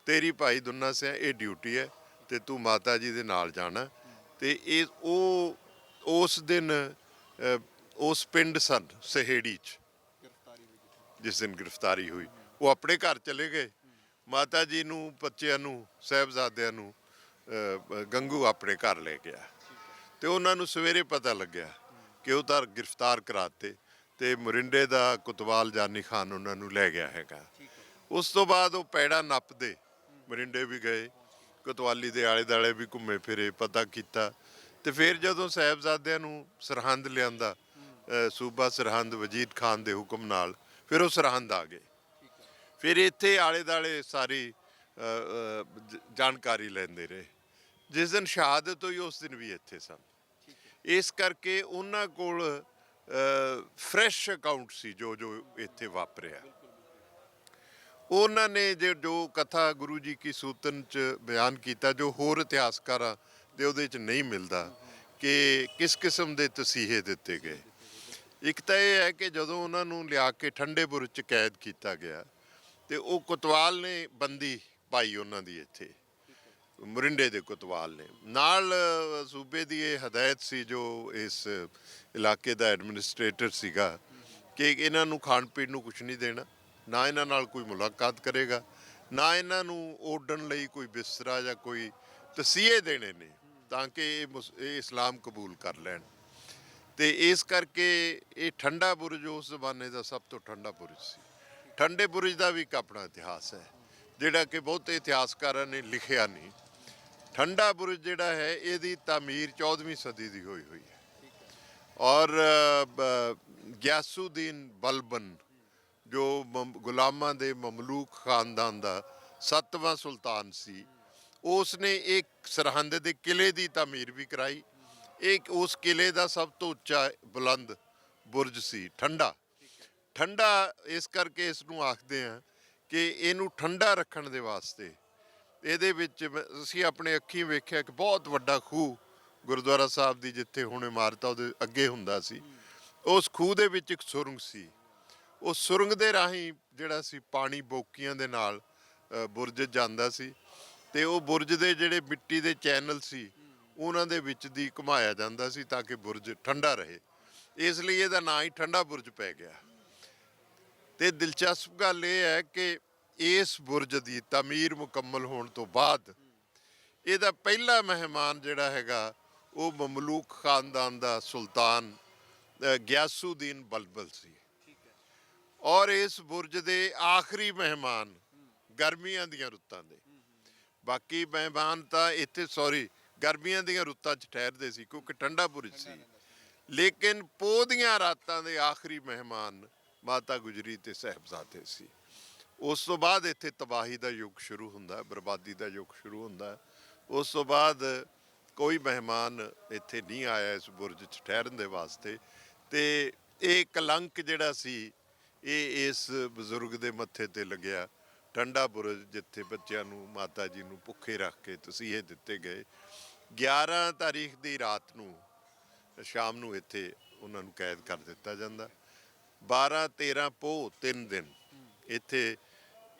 ਤੇਰੀ ਭਾਈ ਦੁੰਨਾ ਸਿਆ ਇਹ ਡਿਊਟੀ ਹੈ ਤੇ ਤੂੰ ਮਾਤਾ ਜੀ ਦੇ ਨਾਲ ਜਾਣਾ। ਤੇ ਇਹ ਉਹ ਉਸ ਦਿਨ ਉਸ ਪਿੰਡ ਸਨ ਸਹੇੜੀ 'ਚ ਜਿਸ ਦਿਨ ਗ੍ਰਿਫਤਾਰੀ ਹੋਈ, ਉਹ ਆਪਣੇ ਘਰ ਚਲੇ ਗਏ। ਮਾਤਾ ਜੀ ਨੂੰ, ਬੱਚਿਆਂ ਨੂੰ, ਸਾਹਿਬਜ਼ਾਦਿਆਂ ਨੂੰ ਗੰਗੂ ਆਪਣੇ ਘਰ ਲੈ ਗਿਆ ਤੇ ਉਹਨਾਂ ਨੂੰ ਸਵੇਰੇ ਪਤਾ ਲੱਗਿਆ ਕਿ ਉਹ ਤਾਂ ਗ੍ਰਿਫਤਾਰ ਕਰਾਤੇ ਤੇ ਮਰਿੰਡੇ ਦਾ ਕੁਤਵਾਲ ਜਾਨੀ ਖਾਨ ਉਹਨਾਂ ਨੂੰ ਲੈ ਗਿਆ ਹੈਗਾ। ਉਸ ਤੋਂ ਬਾਅਦ ਉਹ ਪੈੜਾ ਨੱਪਦੇ ਮਰਿੰਡੇ ਵੀ ਗਏ, ਕੋਤਵਾਲੀ ਦੇ ਆਲੇ ਦੁਆਲੇ ਵੀ ਘੁੰਮੇ ਫਿਰੇ, ਪਤਾ ਕੀਤਾ। ਤੇ ਫਿਰ ਜਦੋਂ ਸਾਹਿਬਜ਼ਾਦਿਆਂ ਨੂੰ ਸਰਹੰਦ ਲਿਆਂਦਾ, ਸੂਬਾ ਸਰਹੰਦ ਵਜੀਦ ਖਾਨ ਦੇ ਹੁਕਮ ਨਾਲ, ਫਿਰ ਉਹ ਸਰਹੰਦ ਆ ਗਏ। ਫਿਰ ਇੱਥੇ ਆਲੇ ਦੁਆਲੇ ਸਾਰੀ ਜਾਣਕਾਰੀ ਲੈਂਦੇ ਰਹੇ। ਜਿਸ ਦਿਨ ਸ਼ਹਾਦਤ ਹੋਈ ਉਸ ਦਿਨ ਵੀ ਇੱਥੇ ਸਨ। ਇਸ ਕਰਕੇ ਉਹਨਾਂ ਕੋਲ ਫਰੈਸ਼ ਅਕਾਊਂਟ ਸੀ ਜੋ ਇੱਥੇ ਵਾਪਰਿਆ। ਉਹਨਾਂ ਨੇ ਜੋ ਕਥਾ ਗੁਰੂ ਜੀ ਕੀ ਸੂਤਨ 'ਚ ਬਿਆਨ ਕੀਤਾ, ਜੋ ਹੋਰ ਇਤਿਹਾਸਕਾਰਾਂ ਦੇ ਉਹਦੇ 'ਚ ਨਹੀਂ ਮਿਲਦਾ, ਕਿ ਕਿਸ ਕਿਸਮ ਦੇ ਤਸੀਹੇ ਦਿੱਤੇ ਗਏ। ਇੱਕ ਤਾਂ ਇਹ ਹੈ ਕਿ ਜਦੋਂ ਉਹਨਾਂ ਨੂੰ ਲਿਆ ਕੇ ਠੰਡੇ ਬੁਰਜ 'ਚ ਕੈਦ ਕੀਤਾ ਗਿਆ ਤੇ ਉਹ ਕੋਤਵਾਲ ਨੇ ਬੰਦੀ ਪਾਈ ਉਹਨਾਂ ਦੀ, ਇੱਥੇ ਮਰਿੰਡੇ ਦੇ ਕੋਤਵਾਲ ਨੇ। ਨਾਲ ਸੂਬੇ ਦੀ ਇਹ ਹਦਾਇਤ ਸੀ ਜੋ ਇਸ ਇਲਾਕੇ ਦਾ ਐਡਮਿਨਿਸਟ੍ਰੇਟਰ ਸੀਗਾ ਕਿ ਇਹਨਾਂ ਨੂੰ ਖਾਣ ਪੀਣ ਨੂੰ ਕੁਛ ਨਹੀਂ ਦੇਣਾ, ਨਾ ਇਹਨਾਂ ਨਾਲ ਕੋਈ ਮੁਲਾਕਾਤ ਕਰੇਗਾ, ਨਾ ਇਹਨਾਂ ਨੂੰ ਓਢਣ ਲਈ ਕੋਈ ਬਿਸਤਰਾ ਜਾਂ ਕੋਈ ਤਸੀਹੇ ਦੇਣੇ ਨੇ ਤਾਂ ਕਿ ਇਹ ਇਸਲਾਮ ਕਬੂਲ ਕਰ ਲੈਣ। ਤੇ ਇਸ ਕਰਕੇ ਇਹ ਠੰਡਾ ਬੁਰਜ ਉਸ ਜ਼ਮਾਨੇ ਦਾ ਸਭ ਤੋਂ ਠੰਡਾ ਬੁਰਜ ਸੀ। ਠੰਡੇ ਬੁਰਜ ਦਾ ਵੀ ਇੱਕ ਆਪਣਾ ਇਤਿਹਾਸ ਹੈ ਜਿਹੜਾ ਕਿ ਬਹੁਤੇ ਇਤਿਹਾਸਕਾਰਾਂ ਨੇ ਲਿਖਿਆ ਨਹੀਂ। ਠੰਡਾ ਬੁਰਜ ਜਿਹੜਾ ਹੈ ਇਹਦੀ ਤਾਮੀਰ 14ਵੀਂ ਸਦੀ ਦੀ ਹੋਈ ਹੈ ਔਰ ਗਿਆਸੁਦੀਨ ਬਲਬਨ ਜੋ ਗੁਲਾਮਾਂ ਦੇ ਮਮਲੂਕ ਖਾਨਦਾਨ ਦਾ 7ਵਾਂ ਸੁਲਤਾਨ ਸੀ, ਉਸ ਨੇ ਇੱਕ ਸਰਹੰਦ ਦੇ ਕਿਲੇ ਦੀ ਤਾਮੀਰ ਵੀ ਕਰਾਈ। ਇੱਕ ਉਸ ਕਿਲੇ ਦਾ ਸਭ ਤੋਂ ਉੱਚਾ ਬੁਲੰਦ ਬੁਰਜ ਸੀ। ਠੰਡਾ ਠੰਡਾ ਇਸ ਕਰਕੇ ਇਸ ਨੂੰ ਆਖਦੇ ਆ ਕਿ ਇਹਨੂੰ ਠੰਡਾ ਰੱਖਣ ਦੇ ਵਾਸਤੇ ਇਹਦੇ ਵਿੱਚ ਅਸੀਂ ਆਪਣੇ ਅੱਖੀਂ ਵੇਖਿਆ ਕਿ ਬਹੁਤ ਵੱਡਾ ਖੂਹ ਗੁਰਦੁਆਰਾ ਸਾਹਿਬ ਦੀ ਜਿੱਥੇ ਹੁਣ ਇਮਾਰਤ ਆ ਉਹਦੇ ਅੱਗੇ ਹੁੰਦਾ ਸੀ, ਉਸ ਖੂਹ ਦੇ ਵਿੱਚ ਇੱਕ ਸੁਰੰਗ ਸੀ। ਉਸ ਸੁਰੰਗ ਦੇ ਰਾਹੀਂ ਜਿਹੜਾ ਸੀ ਪਾਣੀ ਬੋਕੀਆਂ ਦੇ ਨਾਲ ਬੁਰਜ ਜਾਂਦਾ ਸੀ, ਤੇ ਉਹ ਬੁਰਜ ਦੇ ਜਿਹੜੇ ਮਿੱਟੀ ਦੇ ਚੈਨਲ ਸੀ ਉਹਨਾਂ ਦੇ ਵਿੱਚ ਦੀ ਘੁਮਾਇਆ ਜਾਂਦਾ ਸੀ ਤਾਂ ਕਿ ਬੁਰਜ ਠੰਡਾ ਰਹੇ। ਇਸ ਲਈ ਇਹਦਾ ਨਾਂ ਹੀ ਠੰਡਾ ਬੁਰਜ ਪੈ ਗਿਆ। ਤੇ ਦਿਲਚਸਪ ਗੱਲ ਇਹ ਹੈ ਕਿ ਇਸ ਬੁਰਜ ਦੀ ਤਾਮੀਰ ਮੁਕੰਮਲ ਹੋਣ ਤੋਂ ਬਾਅਦ ਇਹਦਾ ਪਹਿਲਾ ਮਹਿਮਾਨ ਜਿਹੜਾ ਹੈਗਾ ਉਹ ਮਮਲੂਕ ਖਾਨਦਾਨ ਦਾ ਸੁਲਤਾਨ ਗਿਆਸੁਦੀਨ ਬਲਬਲ ਸੀ। ਔਰ ਇਸ ਬੁਰਜ ਦੇ ਆਖਰੀ ਮਹਿਮਾਨ ਗਰਮੀਆਂ ਦੀਆਂ ਰੁੱਤਾਂ ਦੇ, ਬਾਕੀ ਮਹਿਮਾਨ ਤਾਂ ਇੱਥੇ ਗਰਮੀਆਂ ਦੀਆਂ ਰੁੱਤਾਂ 'ਚ ਠਹਿਰਦੇ ਸੀ ਕਿਉਂਕਿ ਠੰਡਾ ਬੁਰਜ ਸੀ, ਲੇਕਿਨ ਪੋਹ ਦੀਆਂ ਰਾਤਾਂ ਦੇ ਆਖਰੀ ਮਹਿਮਾਨ ਮਾਤਾ ਗੁਜਰੀ ਤੇ ਸਾਹਿਬਜ਼ਾਦੇ ਸੀ। ਉਸ ਤੋਂ ਬਾਅਦ ਇੱਥੇ ਤਬਾਹੀ ਦਾ ਯੁੱਗ ਸ਼ੁਰੂ ਹੁੰਦਾ, ਬਰਬਾਦੀ ਦਾ ਯੁੱਗ ਸ਼ੁਰੂ ਹੁੰਦਾ। ਉਸ ਤੋਂ ਬਾਅਦ ਕੋਈ ਮਹਿਮਾਨ ਇੱਥੇ ਨਹੀਂ ਆਇਆ ਇਸ ਬੁਰਜ 'ਚ ਠਹਿਰਨ ਦੇ ਵਾਸਤੇ, ਤੇ ਇਹ ਕਲੰਕ ਜਿਹੜਾ ਸੀ ਇਹ ਇਸ ਬਜ਼ੁਰਗ ਦੇ ਮੱਥੇ ਤੇ ਲੱਗਿਆ। ਠੰਡਾ ਬੁਰਜ ਜਿੱਥੇ ਬੱਚਿਆਂ ਨੂੰ ਮਾਤਾ ਜੀ ਨੂੰ ਭੁੱਖੇ ਰੱਖ ਕੇ ਤਸੀਹੇ ਦਿੱਤੇ ਗਏ। 11 ਤਾਰੀਖ ਦੀ ਰਾਤ ਨੂੰ ਸ਼ਾਮ ਨੂੰ ਇੱਥੇ ਉਹਨਾਂ ਨੂੰ ਕੈਦ ਕਰ ਦਿੱਤਾ ਜਾਂਦਾ। 12-13 ਪੋਹ 3 ਦਿਨ ਇੱਥੇ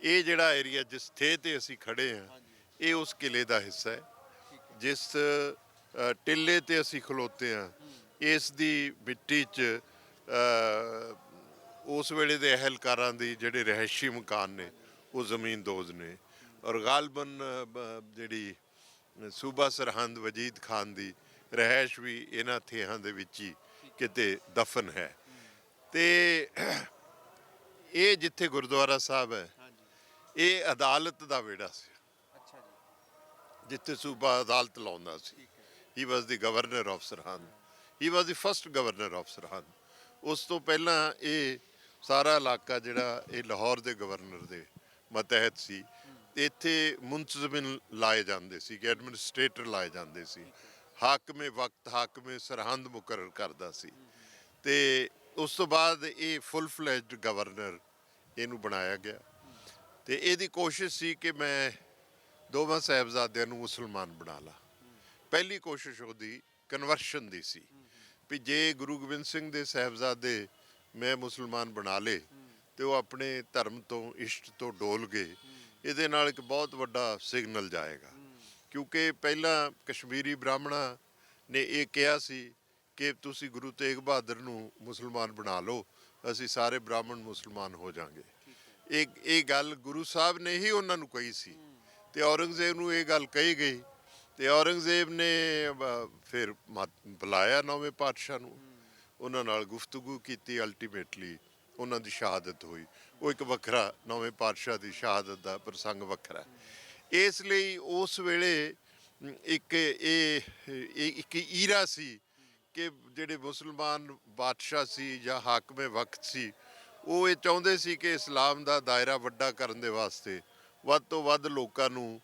ਇਹ ਜਿਹੜਾ ਏਰੀਆ ਜਿਸ ਥੇ ਤੇ ਅਸੀਂ ਖੜੇ ਹਾਂ ਇਹ ਉਸ ਕਿਲੇ ਦਾ ਹਿੱਸਾ ਹੈ। ਜਿਸ ਟਿੱਲੇ ਤੇ ਅਸੀਂ ਖਲੋਤੇ ਹਾਂ ਇਸ ਦੀ ਮਿੱਟੀ 'ਚ ਉਸ ਵੇਲੇ ਦੇ ਅਹਿਲਕਾਰਾਂ ਦੀ ਜਿਹੜੇ ਰਿਹਾਇਸ਼ੀ ਮਕਾਨ ਨੇ ਉਹ ਜ਼ਮੀਨਦੋਜ਼ ਨੇ, ਔਰ ਗਾਲਬਨ ਜਿਹੜੀ ਸੂਬਾ ਸਰਹੰਦ ਵਜੀਦ ਖਾਨ ਦੀ ਰਿਹਾਇਸ਼ ਵੀ ਇਹਨਾਂ ਥੇਹਾਂ ਦੇ ਵਿੱਚ ਹੀ ਕਿਤੇ ਦਫਨ ਹੈ। ਤੇ ਇਹ ਜਿੱਥੇ ਗੁਰਦੁਆਰਾ ਸਾਹਿਬ ਹੈ ਇਹ ਅਦਾਲਤ ਦਾ ਵਿਹੜਾ ਸੀ, ਜਿੱਥੇ ਸੂਬਾ ਅਦਾਲਤ ਲਾਉਂਦਾ ਸੀ। ਹੀ ਵਾਸ ਦੀ governor of Sirhind, he was the first governor of Sirhind. ਉਸ ਤੋਂ ਪਹਿਲਾਂ ਇਹ ਸਾਰਾ ਇਲਾਕਾ ਜਿਹੜਾ ਇਹ ਲਾਹੌਰ ਦੇ ਗਵਰਨਰ ਦੇ ਮਤਹਿਤ ਸੀ। ਇੱਥੇ ਮੁੰਤਜ਼ਮਿਨ ਲਾਏ ਜਾਂਦੇ ਸੀ ਕਿ ਐਡਮਿਨਿਸਟ੍ਰੇਟਰ ਲਾਏ ਜਾਂਦੇ ਸੀ। ਹਾਕਮੇ ਵਕਤ ਹਾਕਮੇ ਸਰਹੰਦ ਮੁਕਰਰ ਕਰਦਾ ਸੀ। ਤੇ ਉਸ ਤੋਂ ਬਾਅਦ ਇਹ ਫੁੱਲ ਫਲੈਜਡ ਗਵਰਨਰ ਇਹਨੂੰ ਬਣਾਇਆ ਗਿਆ। ਤੇ ਇਹਦੀ ਕੋਸ਼ਿਸ਼ ਸੀ ਕਿ ਮੈਂ ਦੋਵਾਂ ਸਾਹਿਬਜ਼ਾਦਿਆਂ ਨੂੰ ਮੁਸਲਮਾਨ ਬਣਾ ਲਾ। ਪਹਿਲੀ ਕੋਸ਼ਿਸ਼ ਉਹਦੀ ਕਨਵਰਸ਼ਨ ਦੀ ਸੀ ਵੀ ਜੇ ਗੁਰੂ ਗੋਬਿੰਦ ਸਿੰਘ ਦੇ ਸਾਹਿਬਜ਼ਾਦੇ ਮੈਂ ਮੁਸਲਮਾਨ ਬਣਾ ਲਏ ਤੇ ਉਹ ਆਪਣੇ ਧਰਮ ਤੋਂ ਇਸ਼ਟ ਤੋਂ ਡੋਲ ਗਏ, ਇਹਦੇ ਨਾਲ ਇੱਕ ਬਹੁਤ ਵੱਡਾ ਸਿਗਨਲ ਜਾਏਗਾ। ਕਿਉਂਕਿ ਪਹਿਲਾਂ ਕਸ਼ਮੀਰੀ ਬ੍ਰਾਹਮਣਾਂ ਨੇ ਇਹ ਕਿਹਾ ਸੀ ਕਿ ਤੁਸੀਂ ਗੁਰੂ ਤੇਗ ਬਹਾਦਰ ਨੂੰ ਮੁਸਲਮਾਨ ਬਣਾ ਲਓ, ਅਸੀਂ ਸਾਰੇ ਬ੍ਰਾਹਮਣ ਮੁਸਲਮਾਨ ਹੋ ਜਾਵਾਂਗੇ। ਇਹ ਗੱਲ ਗੁਰੂ ਸਾਹਿਬ ਨੇ ਹੀ ਉਹਨਾਂ ਨੂੰ ਕਹੀ ਸੀ ਤੇ ਔਰੰਗਜ਼ੇਬ ਨੂੰ ਇਹ ਗੱਲ ਕਹੀ ਗਈ ਤੇ ਔਰੰਗਜ਼ੇਬ ਨੇ ਫਿਰ ਬੁਲਾਇਆ 9ਵੇਂ ਪਾਤਸ਼ਾਹ ਨੂੰ, ਉਹਨਾਂ ਨਾਲ ਗੁਫ਼ਤਗੂ ਕੀਤੀ। ਅਲਟੀਮੇਟਲੀ ਉਹਨਾਂ ਦੀ ਸ਼ਹਾਦਤ ਹੋਈ। ਉਹ ਇੱਕ ਵੱਖਰਾ 9ਵੇਂ ਪਾਤਸ਼ਾਹ ਦੀ ਸ਼ਹਾਦਤ ਦਾ ਪ੍ਰਸੰਗ ਵੱਖਰਾ। ਇਸ ਲਈ ਉਸ ਵੇਲੇ ਇੱਕ ਈਰਾ ਸੀ ਕਿ ਜਿਹੜੇ ਮੁਸਲਮਾਨ ਬਾਦਸ਼ਾਹ ਸੀ ਜਾਂ ਹਾਕਮੇ ਵਕਤ ਸੀ ਉਹ ਇਹ ਚਾਹੁੰਦੇ ਸੀ ਕਿ ਇਸਲਾਮ ਦਾ ਦਾਇਰਾ ਵੱਡਾ ਕਰਨ ਦੇ ਵਾਸਤੇ ਵੱਧ ਤੋਂ ਵੱਧ ਲੋਕਾਂ ਨੂੰ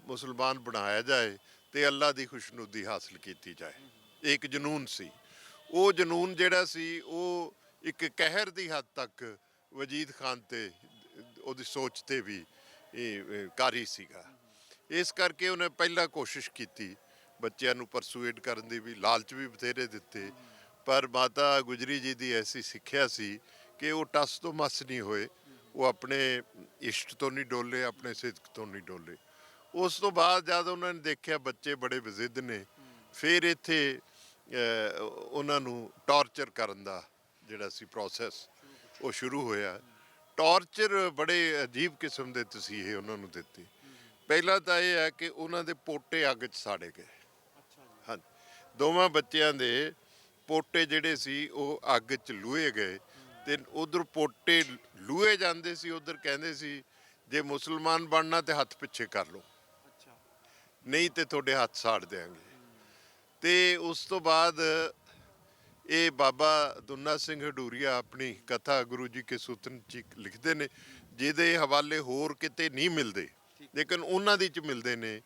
ਮੁਸਲਮਾਨ ਬਣਾਇਆ ਜਾਏ ਤੇ ਅੱਲਾ ਦੀ ਖੁਸ਼ਨੁਦੀ ਹਾਸਲ ਕੀਤੀ ਜਾਏ। ਇਹ ਇੱਕ ਜਨੂਨ ਸੀ। ਉਹ ਜਨੂਨ ਜਿਹੜਾ ਸੀ ਉਹ ਇੱਕ ਕਹਿਰ ਦੀ ਹੱਦ ਤੱਕ ਵਜੀਦ ਖਾਨ ਤੇ ਉਹਦੀ ਸੋਚ ਤੇ ਵੀ ਇਹ ਕਾਰੀ ਸੀਗਾ। ਇਸ ਕਰਕੇ ਉਹਨੇ ਪਹਿਲਾਂ ਕੋਸ਼ਿਸ਼ ਕੀਤੀ ਬੱਚਿਆਂ ਨੂੰ ਪਰਸੂਏਡ ਕਰਨ ਦੀ, ਵੀ ਲਾਲਚ ਵੀ ਬਥੇਰੇ ਦਿੱਤੇ, ਪਰ ਮਾਤਾ ਗੁਜਰੀ ਜੀ ਦੀ ਐਸੀ ਸਿੱਖਿਆ ਸੀ ਕਿ ਉਹ ਟਸ ਤੋਂ ਮਸ ਨਹੀਂ ਹੋਏ। ਉਹ ਆਪਣੇ ਇਸ਼ਟ ਤੋਂ ਨਹੀਂ ਡੋਲੇ, ਆਪਣੇ ਸਿਦਕ ਤੋਂ ਨਹੀਂ ਡੋਲੇ। ਉਸ ਤੋਂ ਬਾਅਦ ਜਦ ਉਹਨਾਂ ਨੇ ਦੇਖਿਆ ਬੱਚੇ ਬੜੇ ਵਿਜ਼ਿੱਦ ਨੇ, ਫਿਰ ਇੱਥੇ ਉਹਨਾਂ ਨੂੰ ਟਾਰਚਰ ਕਰਨ ਦਾ ਜਿਹੜਾ ਸੀ ਪ੍ਰੋਸੈਸ ਉਹ ਸ਼ੁਰੂ ਹੋਇਆ। ਟਾਰਚਰ ਬੜੇ ਅਜੀਬ ਕਿਸਮ ਦੇ ਤਸੀਹੇ ਉਹਨਾਂ ਨੂੰ ਦਿੱਤੇ। ਪਹਿਲਾਂ ਤਾਂ ਇਹ ਹੈ ਕਿ ਉਹਨਾਂ ਦੇ ਪੋਟੇ ਅੱਗ 'ਚ ਸਾੜੇ ਗਏ। ਹਾਂ, ਦੋਵਾਂ ਬੱਚਿਆਂ ਦੇ ਪੋਟੇ ਜਿਹੜੇ ਸੀ ਉਹ ਅੱਗ 'ਚ ਲੂਹੇ ਗਏ ਤੇ ਉਧਰ ਪੋਟੇ ਲੂਹੇ ਜਾਂਦੇ ਸੀ, ਉਧਰ ਕਹਿੰਦੇ ਸੀ ਜੇ ਮੁਸਲਮਾਨ ਬਣਨਾ ਤੇ ਹੱਥ ਪਿੱਛੇ ਕਰ ਲਓ, ਨਹੀਂ ਤੇ ਤੁਹਾਡੇ ਹੱਥ ਸਾੜ ਦਿਆਂਗੇ। ਤੇ ਉਸ ਤੋਂ ਬਾਅਦ ਇਹ ਬਾਬਾ ਦੁੰਨਾ ਸਿੰਘ ਹਡੂਰੀਆ ਆਪਣੀ ਕਥਾ ਗੁਰੂ ਜੀ ਕੇ ਸੂਤਨ ਚ ਲਿਖਦੇ ਨੇ, ਜਿਹਦੇ ਹਵਾਲੇ ਹੋਰ ਕਿਤੇ ਨਹੀਂ ਮਿਲਦੇ ਲੇਕਿਨ ਉਹਨਾਂ ਦੀ ਚ ਮਿਲਦੇ ਨੇ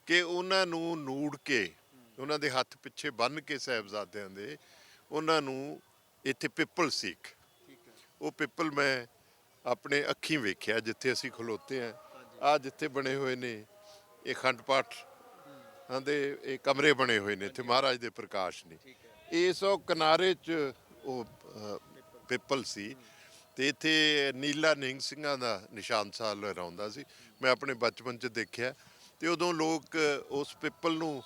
ਕਿ ਉਹਨਾਂ ਨੂੰ ਨੂੜ ਕੇ, ਉਹਨਾਂ ਦੇ ਹੱਥ ਪਿੱਛੇ ਬੰਨ੍ਹ ਕੇ ਸਾਹਿਬਜ਼ਾਦਿਆਂ ਦੇ, ਉਹਨਾਂ ਨੂੰ ਇੱਥੇ ਪਿੱਪਲ ਸੀਕ, ਉਹ ਪਿੱਪਲ ਮੈਂ ਆਪਣੇ ਅੱਖੀਂ ਵੇਖਿਆ ਜਿੱਥੇ ਅਸੀਂ ਖਲੋਤੇ ਹਾਂ। ਆ ਜਿੱਥੇ ਬਣੇ ਹੋਏ ਨੇ ਇਹ ਅਖੰਡ ਪਾਠ ਦੇ ਇਹ ਕਮਰੇ ਬਣੇ ਹੋਏ ਨੇ, ਇੱਥੇ ਮਹਾਰਾਜ ਦੇ ਪ੍ਰਕਾਸ਼ ਨੇ। ਇਸ ਉਹ ਕਿਨਾਰੇ 'ਚ ਉਹ ਪਿੱਪਲ ਸੀ ਤੇ ਇੱਥੇ ਨੀਲਾ ਨਿਹੰਗ ਸਿੰਘਾਂ ਦਾ ਨਿਸ਼ਾਨ ਸਾਹਿਬ ਲਹਿਰਾਉਂਦਾ ਸੀ। ਮੈਂ ਆਪਣੇ ਬਚਪਨ 'ਚ ਦੇਖਿਆ ਤੇ ਉਦੋਂ ਲੋਕ ਉਸ ਪਿੱਪਲ ਨੂੰ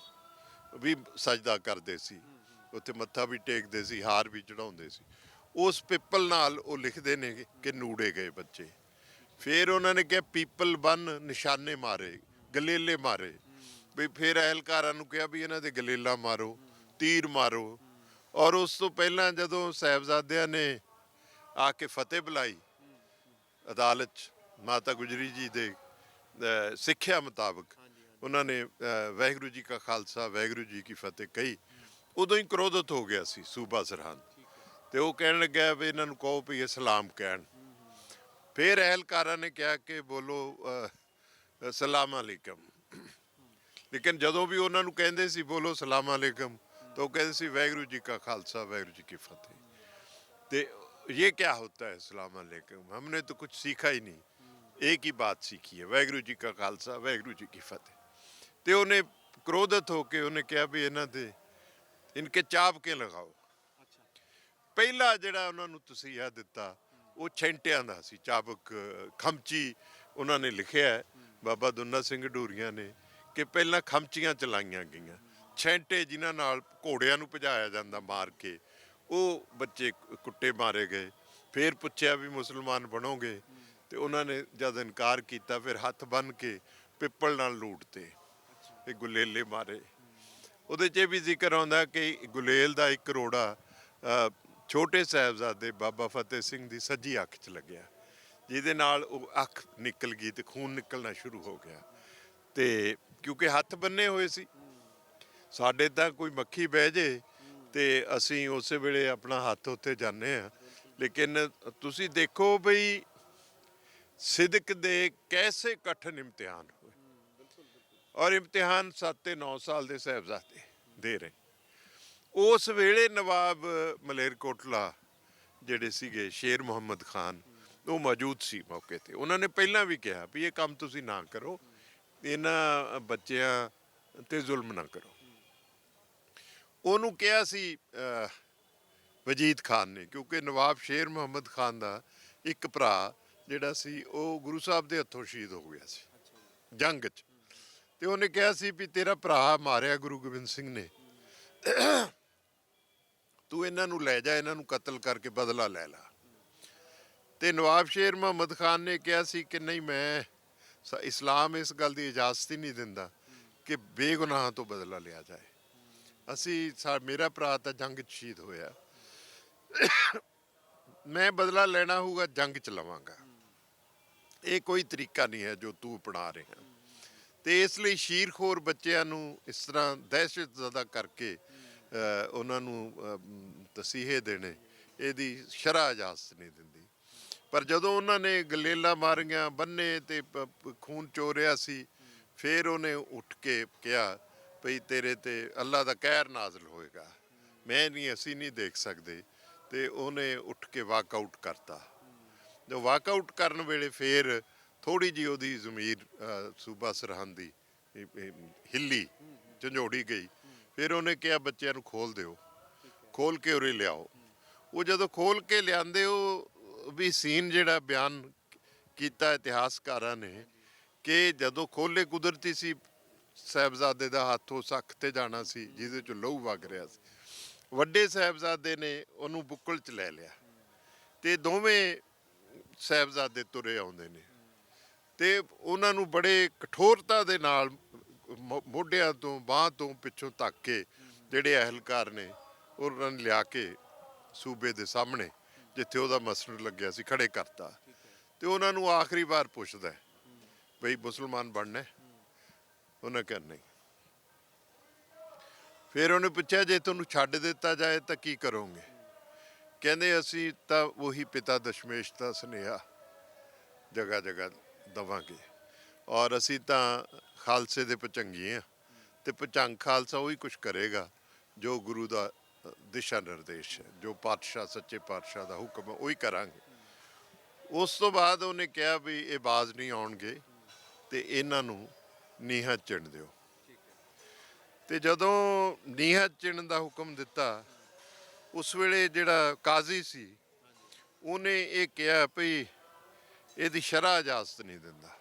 ਵੀ ਸਜਦਾ ਕਰਦੇ ਸੀ, ਉੱਥੇ ਮੱਥਾ ਵੀ ਟੇਕਦੇ ਸੀ, ਹਾਰ ਵੀ ਚੜਾਉਂਦੇ ਸੀ। ਉਸ ਪਿੱਪਲ ਨਾਲ ਉਹ ਲਿਖਦੇ ਨੇ ਕਿ ਨੂੜੇ ਗਏ ਬੱਚੇ। ਫਿਰ ਉਹਨਾਂ ਨੇ ਕਿਹਾ ਪੀਪਲ ਬੰਨ ਨਿਸ਼ਾਨੇ ਮਾਰੇ, ਗਲੇਲੇ ਮਾਰੇ, ਵੀ ਫਿਰ ਅਹਿਲਕਾਰਾਂ ਨੂੰ ਕਿਹਾ ਵੀ ਇਹਨਾਂ ਦੇ ਗਲੇਲਾ ਮਾਰੋ, ਤੀਰ ਮਾਰੋ। ਔਰ ਉਸ ਤੋਂ ਪਹਿਲਾਂ ਜਦੋਂ ਸਾਹਿਬਜ਼ਾਦਿਆਂ ਨੇ ਆ ਕੇ ਫਤਿਹ ਬੁਲਾਈ ਅਦਾਲਤ 'ਚ, ਮਾਤਾ ਗੁਜਰੀ ਜੀ ਦੇ ਸਿੱਖਿਆ ਮੁਤਾਬਕ ਉਹਨਾਂ ਨੇ ਵਾਹਿਗੁਰੂ ਜੀ ਕਾ ਖਾਲਸਾ ਵਾਹਿਗੁਰੂ ਜੀ ਕੀ ਫਤਿਹ ਕਹੀ, ਉਦੋਂ ਹੀ ਕ੍ਰੋਧਿਤ ਹੋ ਗਿਆ ਸੀ ਸੂਬਾ ਸਰਹੰਦ ਤੇ ਉਹ ਕਹਿਣ ਲੱਗਿਆ ਵੀ ਇਹਨਾਂ ਨੂੰ ਕਹੋ ਵੀ ਇਹ ਸਲਾਮ ਕਹਿਣ। ਫਿਰ ਅਹਿਲਕਾਰਾਂ ਨੇ ਕਿਹਾ ਕਿ ਬੋਲੋ ਸਲਾਮ ਅਲੈਕਮ, ਲੇਕਿਨ ਜਦੋਂ ਵੀ ਉਹਨਾਂ ਨੂੰ ਕਹਿੰਦੇ ਸੀ ਬੋਲੋ ਸਲਾਮ ਅਲੈਕਮ तो कहते सी वाहिगुरु जी का खालसा वाहिगुरु जी की फतेह। तो ये क्या होता है सलाम अलैकुम, हमने तो कुछ सीखा ही नहीं, एक ही बात सीखी है वाहिगुरु जी का खालसा वाहिगुरु जी की फतेह। तो उन्हें क्रोधित होके उन्हें कहा भी इन्हां दे इनके चाबके लगाओ। पहला जिहड़ा उन्होंने तसीहा दिता वो छेंटियां दा सी, चाबक खमची उन्होंने लिखिया है बाबा दुन्ना सिंह हडूरिया ने कि पहला खमचियां चलाइयां गईयां, ਛੈਂਟੇ ਜਿਨ੍ਹਾਂ ਨਾਲ ਘੋੜਿਆਂ ਨੂੰ ਭਜਾਇਆ ਜਾਂਦਾ ਮਾਰ ਕੇ, ਉਹ ਬੱਚੇ ਕੁੱਟੇ ਮਾਰੇ ਗਏ। ਫਿਰ ਪੁੱਛਿਆ ਵੀ ਮੁਸਲਮਾਨ ਬਣੋਗੇ, ਤੇ ਉਹਨਾਂ ਨੇ ਜਦ ਇਨਕਾਰ ਕੀਤਾ ਫਿਰ ਹੱਥ ਬੰਨ੍ਹ ਕੇ ਪਿੱਪਲ ਨਾਲ ਲੂਟਤੇ, ਇਹ ਗੁਲੇਲੇ ਮਾਰੇ। ਉਹਦੇ 'ਚ ਇਹ ਵੀ ਜ਼ਿਕਰ ਆਉਂਦਾ ਕਿ ਗੁਲੇਲ ਦਾ ਇੱਕ ਰੋੜਾ ਛੋਟੇ ਸਾਹਿਬਜ਼ਾਦੇ ਬਾਬਾ ਫਤਿਹ ਸਿੰਘ ਦੀ ਸੱਜੀ ਅੱਖ 'ਚ ਲੱਗਿਆ, ਜਿਹਦੇ ਨਾਲ ਉਹ ਅੱਖ ਨਿਕਲ ਗਈ ਤੇ ਖੂਨ ਨਿਕਲਣਾ ਸ਼ੁਰੂ ਹੋ ਗਿਆ। ਤੇ ਕਿਉਂਕਿ ਹੱਥ ਬੰਨੇ ਹੋਏ ਸੀ, ਸਾਡੇ ਤਾਂ ਕੋਈ ਮੱਖੀ ਬਹਿ ਜੇ ਤੇ ਅਸੀਂ ਉਸੇ ਵੇਲੇ ਆਪਣਾ ਹੱਥ ਉੱਤੇ ਜਾਂਦੇ ਹਾਂ। ਲੇਕਿਨ ਤੁਸੀਂ ਦੇਖੋ ਬਈ ਸਿਦਕ ਦੇ ਕੈਸੇ ਕਠਿਨ ਇਮਤਿਹਾਨ ਹੋਏ, ਔਰ ਇਮਤਿਹਾਨ 7 ਤੇ 9 ਸਾਲ ਦੇ ਸਾਹਿਬਜ਼ਾਦੇ ਦੇ ਰਹੇ। ਉਸ ਵੇਲੇ ਨਵਾਬ ਮਲੇਰਕੋਟਲਾ ਜਿਹੜੇ ਸੀਗੇ ਸ਼ੇਰ ਮੁਹੰਮਦ ਖਾਨ, ਉਹ ਮੌਜੂਦ ਸੀ ਮੌਕੇ ਤੇ। ਉਹਨਾਂ ਨੇ ਪਹਿਲਾਂ ਵੀ ਕਿਹਾ ਵੀ ਇਹ ਕੰਮ ਤੁਸੀਂ ਨਾ ਕਰੋ, ਇਹਨਾਂ ਬੱਚਿਆਂ ਤੇ ਜ਼ੁਲਮ ਨਾ ਕਰੋ। ਉਹਨੂੰ ਕਿਹਾ ਸੀ ਵਜੀਦ ਖਾਨ ਨੇ, ਕਿਉਂਕਿ ਨਵਾਬ ਸ਼ੇਰ ਮੁਹੰਮਦ ਖਾਨ ਦਾ ਇੱਕ ਭਰਾ ਜਿਹੜਾ ਸੀ ਉਹ ਗੁਰੂ ਸਾਹਿਬ ਦੇ ਹੱਥੋਂ ਸ਼ਹੀਦ ਹੋ ਗਿਆ ਸੀ ਜੰਗ 'ਚ, ਤੇ ਉਹਨੇ ਕਿਹਾ ਸੀ ਵੀ ਤੇਰਾ ਭਰਾ ਮਾਰਿਆ ਗੁਰੂ ਗੋਬਿੰਦ ਸਿੰਘ ਨੇ, ਤੂੰ ਇਹਨਾਂ ਨੂੰ ਲੈ ਜਾ, ਇਹਨਾਂ ਨੂੰ ਕਤਲ ਕਰਕੇ ਬਦਲਾ ਲੈ ਲਾ। ਤੇ ਨਵਾਬ ਸ਼ੇਰ ਮੁਹੰਮਦ ਖਾਨ ਨੇ ਕਿਹਾ ਸੀ ਕਿ ਨਹੀਂ, ਮੈਂ ਇਸਲਾਮ ਇਸ ਗੱਲ ਦੀ ਇਜਾਜ਼ਤ ਹੀ ਨਹੀਂ ਦਿੰਦਾ ਕਿ ਬੇਗੁਨਾਹਾਂ ਤੋਂ ਬਦਲਾ ਲਿਆ ਜਾਏ। ਮੇਰਾ ਭਰਾ ਤਾਂ ਜੰਗ 'ਚ ਸ਼ਹੀਦ ਹੋਇਆ, ਮੈਂ ਬਦਲਾ ਲੈਣਾ ਹੋਊਗਾ ਜੰਗ 'ਚ ਲਵਾਂਗਾ, ਇਹ ਕੋਈ ਤਰੀਕਾ ਨਹੀਂ ਹੈ ਜੋ ਤੂੰ ਅਪਣਾ ਰਿਹਾ। ਤੇ ਇਸ ਲਈ ਸ਼ੀਰਖੋਰ ਬੱਚਿਆਂ ਨੂੰ ਇਸ ਤਰ੍ਹਾਂ ਦਹਿਸ਼ਤ ਜ਼ਦਾ ਕਰਕੇ ਉਹਨਾਂ ਨੂੰ ਤਸੀਹੇ ਦੇਣੇ, ਇਹਦੀ ਸ਼ਰਅ ਇਜਾਜ਼ਤ ਨਹੀਂ ਦਿੰਦੀ। ਪਰ ਜਦੋਂ ਉਹਨਾਂ ਨੇ ਗਲੇਲਾ ਮਾਰੀਆਂ, ਬੰਨੇ ਤੇ ਖੂਨ ਚੋਰਿਆ ਸੀ, ਫਿਰ ਉਹਨੇ ਉੱਠ ਕੇ ਕਿਹਾ ਭਈ ਤੇਰੇ ਤੇ ਅੱਲਾ ਦਾ ਕਹਿਰ ਨਾਜ਼ਲ ਹੋਏਗਾ, ਮੈਂ ਨਹੀਂ, ਅਸੀਂ ਨਹੀਂ ਦੇਖ ਸਕਦੇ। ਤੇ ਉਹਨੇ ਉੱਠ ਕੇ ਵਾਕਆਊਟ ਕਰਤਾ। ਜੋ ਵਾਕਆਊਟ ਕਰਨ ਵੇਲੇ ਫਿਰ ਥੋੜ੍ਹੀ ਜਿਹੀ ਉਹਦੀ ਜ਼ਮੀਰ ਸੂਬਾ ਸਰਹੰਦ ਦੀ ਹਿੱਲੀ, ਝੰਜੋੜੀ ਗਈ। ਫਿਰ ਉਹਨੇ ਕਿਹਾ ਬੱਚਿਆਂ ਨੂੰ ਖੋਲ ਦਿਓ, ਖੋਲ ਕੇ ਉਰੇ ਲਿਆਓ। ਉਹ ਜਦੋਂ ਖੋਲ ਕੇ ਲਿਆਂਦੇ, ਉਹ ਵੀ ਸੀਨ ਜਿਹੜਾ ਬਿਆਨ ਕੀਤਾ ਇਤਿਹਾਸਕਾਰਾਂ ਨੇ ਕਿ ਜਦੋਂ ਖੋਲੇ, ਕੁਦਰਤੀ ਸੀ ਸਾਹਿਬਜ਼ਾਦੇ ਦਾ ਹੱਥ ਉਸ ਅੱਖ ਤੇ ਜਾਣਾ ਸੀ ਜਿਹਦੇ 'ਚੋਂ ਲਹੂ ਵਗ ਰਿਹਾ ਸੀ। ਵੱਡੇ ਸਾਹਿਬਜ਼ਾਦੇ ਨੇ ਉਹਨੂੰ ਬੁੱਕਲ 'ਚ ਲੈ ਲਿਆ ਤੇ ਦੋਵੇਂ ਸਾਹਿਬਜ਼ਾਦੇ ਤੁਰੇ ਆਉਂਦੇ ਨੇ ਤੇ ਉਹਨਾਂ ਨੂੰ ਬੜੇ ਕਠੋਰਤਾ ਦੇ ਨਾਲ ਮੋਢਿਆਂ ਤੋਂ, ਬਾਂਹ ਤੋਂ, ਪਿੱਛੋਂ ਧੱਕ ਕੇ ਜਿਹੜੇ ਅਹਿਲਕਾਰ ਨੇ ਉਹਨਾਂ ਨੇ ਲਿਆ ਕੇ ਸੂਬੇ ਦੇ ਸਾਹਮਣੇ ਜਿੱਥੇ ਉਹਦਾ ਮਸਨਦ ਲੱਗਿਆ ਸੀ ਖੜੇ ਕਰਤਾ। ਤੇ ਉਹਨਾਂ ਨੂੰ ਆਖਰੀ ਵਾਰ ਪੁੱਛਦਾ ਬਈ ਮੁਸਲਮਾਨ ਬਣਨਾ? ਉਹਨਾਂ ਕਿਹਾ ਨਹੀਂ। ਫਿਰ ਉਹਨੇ ਪੁੱਛਿਆ ਜੇ ਤੁਹਾਨੂੰ ਛੱਡ ਦਿੱਤਾ ਜਾਏ ਤਾਂ ਕੀ ਕਰੋਗੇ? ਕਹਿੰਦੇ ਅਸੀਂ ਤਾਂ ਉਹੀ ਪਿਤਾ ਦਸ਼ਮੇਸ਼ ਦਾ ਸੁਨੇਹਾ ਜਗ੍ਹਾ ਜਗ੍ਹਾ ਦੇਵਾਂਗੇ, ਔਰ ਅਸੀਂ ਤਾਂ ਖਾਲਸੇ ਦੇ ਭੁਜੰਗੀ ਹਾਂ, ਤੇ ਭੁਜੰਗ ਖਾਲਸਾ ਉਹੀ ਕੁਝ ਕਰੇਗਾ ਜੋ ਗੁਰੂ ਦਾ ਦਿਸ਼ਾ ਨਿਰਦੇਸ਼ ਹੈ, ਜੋ ਪਾਤਸ਼ਾਹ ਸੱਚੇ ਪਾਤਸ਼ਾਹ ਦਾ ਹੁਕਮ ਹੈ ਉਹੀ ਕਰਾਂਗੇ। ਉਸ ਤੋਂ ਬਾਅਦ ਉਹਨੇ ਕਿਹਾ ਵੀ ਇਹ ਬਾਜ਼ ਨਹੀਂ ਆਉਣਗੇ ਤੇ ਇਹਨਾਂ ਨੂੰ ਨੀਹਾਂ ਚਿਣ ਦਿਓ। ਤੇ ਜਦੋਂ ਨੀਹਾਂ ਚਿਣਨ ਦਾ ਹੁਕਮ ਦਿੱਤਾ, ਉਸ ਵੇਲੇ ਜਿਹੜਾ ਕਾਜ਼ੀ ਸੀ ਉਹਨੇ ਇਹ ਕਿਹਾ ਭਈ ਇਹਦੀ ਸ਼ਰ੍ਹਾ ਇਜਾਜ਼ਤ ਨਹੀਂ ਦਿੰਦਾ,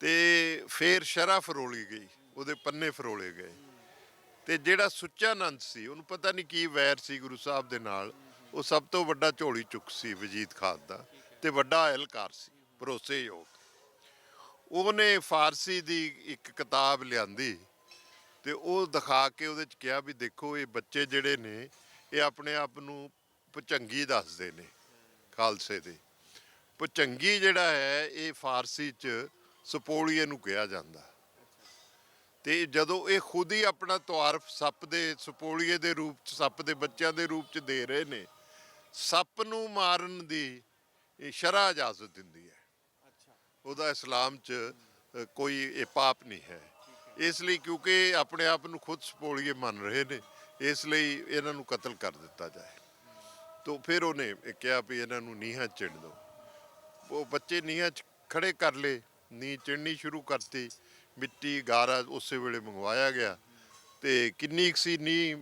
ਤੇ ਫਿਰ ਸ਼ਰ੍ਹਾ ਫਰੋਲੀ ਗਈ, ਉਹਦੇ ਪੰਨੇ ਫਰੋਲੇ ਗਏ। ਤੇ ਜਿਹੜਾ ਸੁੱਚਾਨੰਦ ਸੀ, ਉਹਨੂੰ ਪਤਾ ਨਹੀਂ ਕੀ ਵੈਰ ਸੀ ਗੁਰੂ ਸਾਹਿਬ ਦੇ ਨਾਲ, ਉਹ ਸਭ ਤੋਂ ਵੱਡਾ ਝੋਲੀ ਚੁੱਕ ਸੀ ਵਜੀਦ ਖਾਨ ਦਾ, ਤੇ ਵੱਡਾ ਅਹਿਲਕਾਰ ਸੀ ਭਰੋਸੇਯੋਗ। ਉਹਨੇ ਫਾਰਸੀ ਦੀ ਇੱਕ ਕਿਤਾਬ ਲਿਆਂਦੀ ਤੇ ਉਹ ਦਿਖਾ ਕੇ ਉਹਦੇ ਚ ਕਿਹਾ ਵੀ ਦੇਖੋ ਇਹ ਬੱਚੇ ਜਿਹੜੇ ਨੇ ਇਹ ਆਪਣੇ ਆਪ ਨੂੰ ਭੁਜੰਗੀ ਦੱਸਦੇ ਨੇ, ਖਾਲਸੇ ਦੇ। ਭੁਜੰਗੀ ਜਿਹੜਾ ਹੈ ਇਹ ਫਾਰਸੀ ਚ ਸਪੋਲੀਏ ਨੂੰ ਕਿਹਾ ਜਾਂਦਾ, ਤੇ ਜਦੋਂ ਇਹ ਖੁਦ ਹੀ ਆਪਣਾ ਤੁਆਰਫ ਸੱਪ ਦੇ ਸਪੋਲੀਏ ਦੇ ਰੂਪ ਚ, ਸੱਪ ਦੇ ਬੱਚਿਆਂ ਦੇ ਰੂਪ ਚ ਦੇ ਰਹੇ ਨੇ, ਸੱਪ ਨੂੰ ਮਾਰਨ ਦੀ ਇਹ ਸ਼ਰ੍ਹਾ ਇਜਾਜ਼ਤ ਦਿੰਦੀ ਹੈ। ਉਹਦਾ ਇਸਲਾਮ ਚ ਕੋਈ ਇਹ ਪਾਪ ਨਹੀਂ ਹੈ। ਇਸ ਲਈ ਕਿਉਂਕਿ ਆਪਣੇ ਆਪ ਨੂੰ ਖੁਦ ਸਪੋਲੀਏ ਮੰਨ ਰਹੇ ਨੇ, ਇਸ ਲਈ ਇਹਨਾਂ ਨੂੰ ਕਤਲ ਕਰ ਦਿੱਤਾ ਜਾਏ। ਤੋ ਫਿਰ ਉਹਨੇ ਕਿਹਾ ਵੀ ਇਹਨਾਂ ਨੂੰ ਨੀਹਾਂ ਚਿਣ ਦਿਓ। ਉਹ ਬੱਚੇ ਨੀਹਾਂ ਚ ਖੜੇ ਕਰ ਲਏ, ਨੀਂਹ ਚਿਣਨੀ ਸ਼ੁਰੂ ਕਰਤੀ। ਮਿੱਟੀ ਗਾਰਾ ਉਸੇ ਵੇਲੇ ਮੰਗਵਾਇਆ ਗਿਆ, ਤੇ ਕਿੰਨੀ ਕੁ ਸੀ ਨੀਂਹ,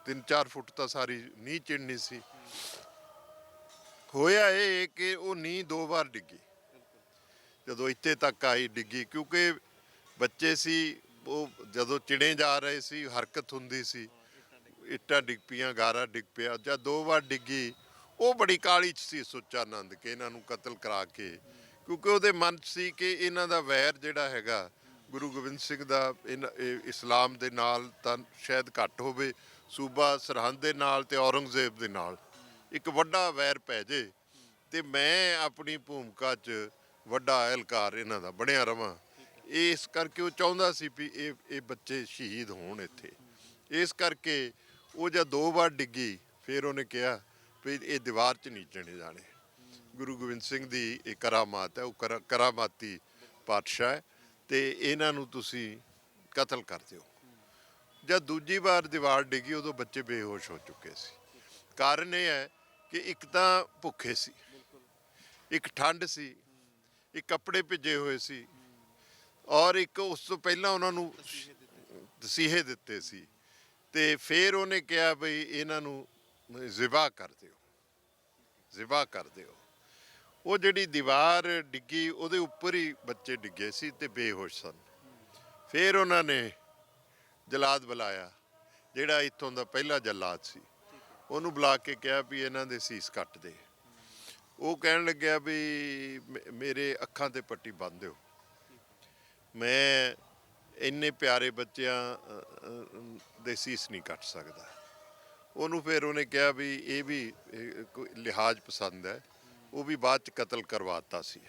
3-4 ਫੁੱਟ ਤਾਂ ਸਾਰੀ ਨੀਂਹ ਚਿਣਨੀ ਸੀ। ਹੋਇਆ ਇਹ ਕਿ ਉਹ ਨੀਂਹ 2 ਵਾਰ ਡਿੱਗੀ, ਜਦੋਂ ਇੱਥੇ ਤੱਕ ਆਈ ਡਿੱਗੀ, ਕਿਉਂਕਿ ਬੱਚੇ ਸੀ ਉਹ ਜਦੋਂ ਚਿਣੇ ਜਾ ਰਹੇ ਸੀ ਹਰਕਤ ਹੁੰਦੀ ਸੀ, ਇੱਟਾਂ ਡਿੱਗ ਪਈਆਂ, ਗਾਰਾ ਡਿੱਗ ਪਿਆ। ਜਦ 2 ਵਾਰ ਡਿੱਗੀ ਉਹ ਬੜੀ ਕਾਹਲੀ 'ਚ ਸੀ ਸੁੱਚਾਨੰਦ ਕਿ ਇਹਨਾਂ ਨੂੰ ਕਤਲ ਕਰਾ ਕੇ, ਕਿਉਂਕਿ ਉਹਦੇ ਮਨ 'ਚ ਸੀ ਕਿ ਇਹਨਾਂ ਦਾ ਵੈਰ ਜਿਹੜਾ ਹੈਗਾ ਗੁਰੂ ਗੋਬਿੰਦ ਸਿੰਘ ਦਾ ਇਸਲਾਮ ਦੇ ਨਾਲ ਤਾਂ ਸ਼ਾਇਦ ਘੱਟ ਹੋਵੇ, ਸੂਬਾ ਸਰਹੰਦ ਦੇ ਨਾਲ ਤੇ ਔਰੰਗਜ਼ੇਬ ਦੇ ਨਾਲ ਇੱਕ ਵੱਡਾ ਵੈਰ ਪੈ ਜੇ, ਤੇ ਮੈਂ ਆਪਣੀ ਭੂਮਿਕਾ 'ਚ ਵੱਡਾ ਅਹਿਲਕਾਰ ਇਹਨਾਂ ਦਾ ਬਣਿਆ ਰਵਾਂ। ਇਸ ਕਰਕੇ ਉਹ ਚਾਹੁੰਦਾ ਸੀ ਵੀ ਇਹ ਬੱਚੇ ਸ਼ਹੀਦ ਹੋਣ ਇੱਥੇ। ਇਸ ਕਰਕੇ ਉਹ ਜਦ 2 ਵਾਰ ਡਿੱਗੀ, ਫਿਰ ਉਹਨੇ ਕਿਹਾ ਵੀ ਇਹ ਦੀਵਾਰ 'ਚ ਨਹੀਂ ਚਿਣੇ ਜਾਣੇ। ਗੁਰੂ ਗੋਬਿੰਦ ਸਿੰਘ ਦੀ ਇਹ ਕਰਾਮਾਤ ਹੈ, ਉਹ ਕਰਾਮਾਤੀ ਪਾਤਸ਼ਾਹ ਹੈ, ਤੇ ਇਹਨਾਂ ਨੂੰ ਤੁਸੀਂ ਕਤਲ ਕਰ ਦਿਓ। ਜਦ ਦੂਜੀ ਵਾਰ ਦੀਵਾਰ ਡਿੱਗੀ ਉਦੋਂ ਬੱਚੇ ਬੇਹੋਸ਼ ਹੋ ਚੁੱਕੇ ਸੀ। ਕਾਰਨ ਇਹ ਹੈ ਕਿ ਇੱਕ ਤਾਂ ਭੁੱਖੇ ਸੀ, ਇੱਕ ਠੰਡ ਸੀ, ਇੱਕ ਕੱਪੜੇ ਭਿੱਜੇ ਹੋਏ ਸੀ, ਔਰ ਇੱਕ ਉਸ ਤੋਂ ਪਹਿਲਾਂ ਉਹਨਾਂ ਨੂੰ ਤਸੀਹੇ ਦਿੱਤੇ ਸੀ। ਤੇ ਫਿਰ ਉਹਨੇ ਕਿਹਾ ਬਈ ਇਹਨਾਂ ਨੂੰ ਜ਼ਿਬਾ ਕਰ ਦਿਓ, ਜ਼ਿਬਾ ਕਰ ਦਿਓ। ਉਹ ਜਿਹੜੀ ਦੀਵਾਰ ਡਿੱਗੀ ਉਹਦੇ ਉੱਪਰ ਹੀ ਬੱਚੇ ਡਿੱਗੇ ਸੀ ਤੇ ਬੇਹੋਸ਼ ਸਨ। ਫਿਰ ਉਹਨਾਂ ਨੇ ਜਲਾਦ ਬੁਲਾਇਆ, ਜਿਹੜਾ ਇੱਥੋਂ ਦਾ ਪਹਿਲਾ ਜਲਾਦ ਸੀ, ਉਹਨੂੰ ਬੁਲਾ ਕੇ ਕਿਹਾ ਵੀ ਇਹਨਾਂ ਦੇ ਸੀਸ ਕੱਟ ਦੇ। ਉਹ ਕਹਿਣ ਲੱਗਿਆ ਵੀ ਮੇਰੇ ਅੱਖਾਂ ਤੇ ਪੱਟੀ ਬੰਨ੍ਹ ਦਿਓ, ਮੈਂ ਇੰਨੇ ਪਿਆਰੇ ਬੱਚਿਆਂ ਦੇ ਸੀਸ ਨਹੀਂ ਕੱਟ ਸਕਦਾ। ਉਹਨੂੰ ਫਿਰ ਉਹਨੇ ਕਿਹਾ ਵੀ ਇਹ ਵੀ ਕੋਈ ਲਿਹਾਜ਼ ਪਸੰਦ ਹੈ, ਉਹ ਵੀ ਬਾਅਦ 'ਚ ਕਤਲ ਕਰਵਾਤਾ ਸੀ।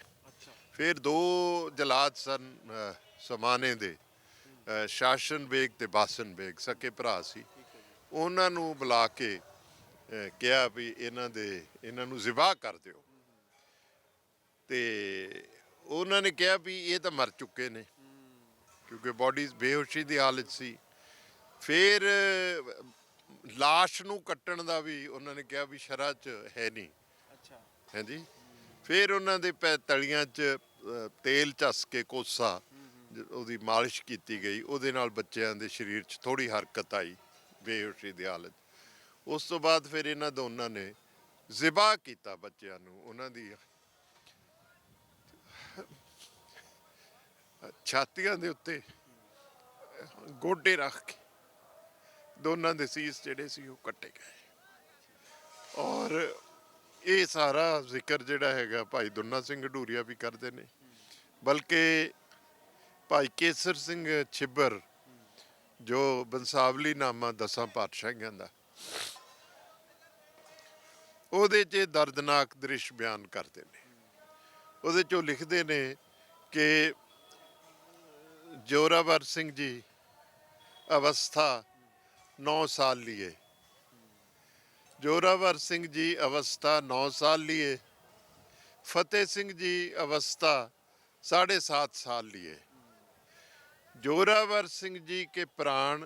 ਫਿਰ 2 ਜਲਾਦ ਸਨ ਸਮਾਨੇ ਦੇ, ਸ਼ਾਸਨ ਬੇਗ ਤੇ ਬਾਸਨ ਬੇਗ, ਸਕੇ ਭਰਾ ਸੀ। ਉਹਨਾਂ ਨੂੰ ਬੁਲਾ ਕੇ ਕਿਹਾ ਵੀ ਇਹਨਾਂ ਨੂੰ ਜ਼ਿਬਾ ਕਰ ਦਿਓ। ਤੇ ਉਹਨਾਂ ਨੇ ਕਿਹਾ ਵੀ ਇਹ ਤਾਂ ਮਰ ਚੁੱਕੇ ਨੇ, ਕਿਉਂਕਿ ਬੋਡੀ ਬੇਹੋਸ਼ੀ ਦੀ ਹਾਲਤ ਸੀ। ਫਿਰ ਲਾਸ਼ ਨੂੰ ਕੱਟਣ ਦਾ ਵੀ ਉਹਨਾਂ ਨੇ ਕਿਹਾ ਵੀ ਸ਼ਰ੍ਹਾ 'ਚ ਹੈ ਨਹੀਂ। ਹਾਂਜੀ। ਫਿਰ ਉਹਨਾਂ ਦੇ ਤਲੀਆਂ 'ਚ ਤੇਲ ਝੱਸ ਕੇ ਕੋਸਾ ਉਹਦੀ ਮਾਲਿਸ਼ ਕੀਤੀ ਗਈ, ਉਹਦੇ ਨਾਲ ਬੱਚਿਆਂ ਦੇ ਸਰੀਰ 'ਚ ਥੋੜ੍ਹੀ ਹਰਕਤ ਆਈ ਬੇਹੋਸ਼ੀ ਦੀ ਹਾਲਤ। ਉਸ ਤੋਂ ਬਾਅਦ ਫਿਰ ਇਹਨਾਂ ਦੋਨਾਂ ਨੇ ਜ਼ਿਬਾ ਕੀਤਾ ਬੱਚਿਆਂ ਨੂੰ, ਉਹਨਾਂ ਦੀ ਛਾਤੀਆਂ ਦੇ ਉੱਤੇ ਗੋਡੇ ਰੱਖ ਕੇ ਦੋਨਾਂ ਦੇ ਸੀਸ ਜਿਹੜੇ ਸੀ ਉਹ ਕੱਟੇ ਗਏ। ਔਰ ਇਹ ਸਾਰਾ ਜ਼ਿਕਰ ਜਿਹੜਾ ਹੈਗਾ ਭਾਈ ਦੁੰਨਾ ਸਿੰਘ ਢੂਰੀਆ ਵੀ ਕਰਦੇ ਨੇ, ਬਲਕਿ ਭਾਈ ਕੇਸਰ ਸਿੰਘ ਛਿੱਬਰ ਜੋ ਬੰਸਾਵਲੀ ਨਾਮਾ 10 ਪਾਤਸ਼ਾਹੀਆਂ ਦਾ, ਉਹਦੇ 'ਚ ਦਰਦਨਾਕ ਦ੍ਰਿਸ਼ ਬਿਆਨ ਕਰਦੇ ਨੇ। ਉਹਦੇ 'ਚੋਂ ਲਿਖਦੇ ਨੇ ਕਿ ਜ਼ੋਰਾਵਰ ਸਿੰਘ ਜੀ अवस्था 9 साल लिए, जोरावर सिंह जी अवस्था 9 साल लिए, फतेह सिंह जी अवस्था 7.5 साल लिए। जोरावर सिंह जी के प्राण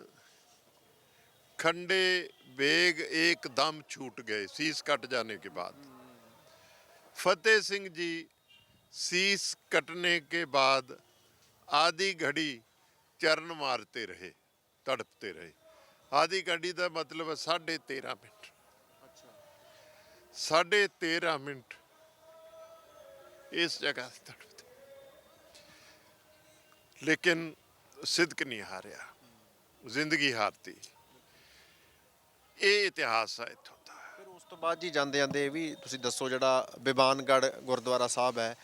खंडे बेग एकदम छूट गए शीश कट जाने के बाद। फतेह सिंह जी शीश कटने के बाद आधी घड़ी चरण मारते रहे, तड़पते रहे। आधी घड़ी का मतलब है 13.5 मिनट। 13.5 मिनट इस जगह से तड़पते, लेकिन सिदक नहीं हारिया, जिंदगी हारती। ਇਹ ਇਤਿਹਾਸ ਹੈ ਇੱਥੋਂ ਦਾ। ਫਿਰ ਉਸ ਤੋਂ ਬਾਅਦ ਜੀ ਜਾਂਦੇ ਜਾਂਦੇ ਇਹ ਵੀ ਤੁਸੀਂ ਦੱਸੋ, ਜਿਹੜਾ ਬਿਬਾਨਗੜ੍ਹ ਗੁਰਦੁਆਰਾ ਸਾਹਿਬ ਹੈ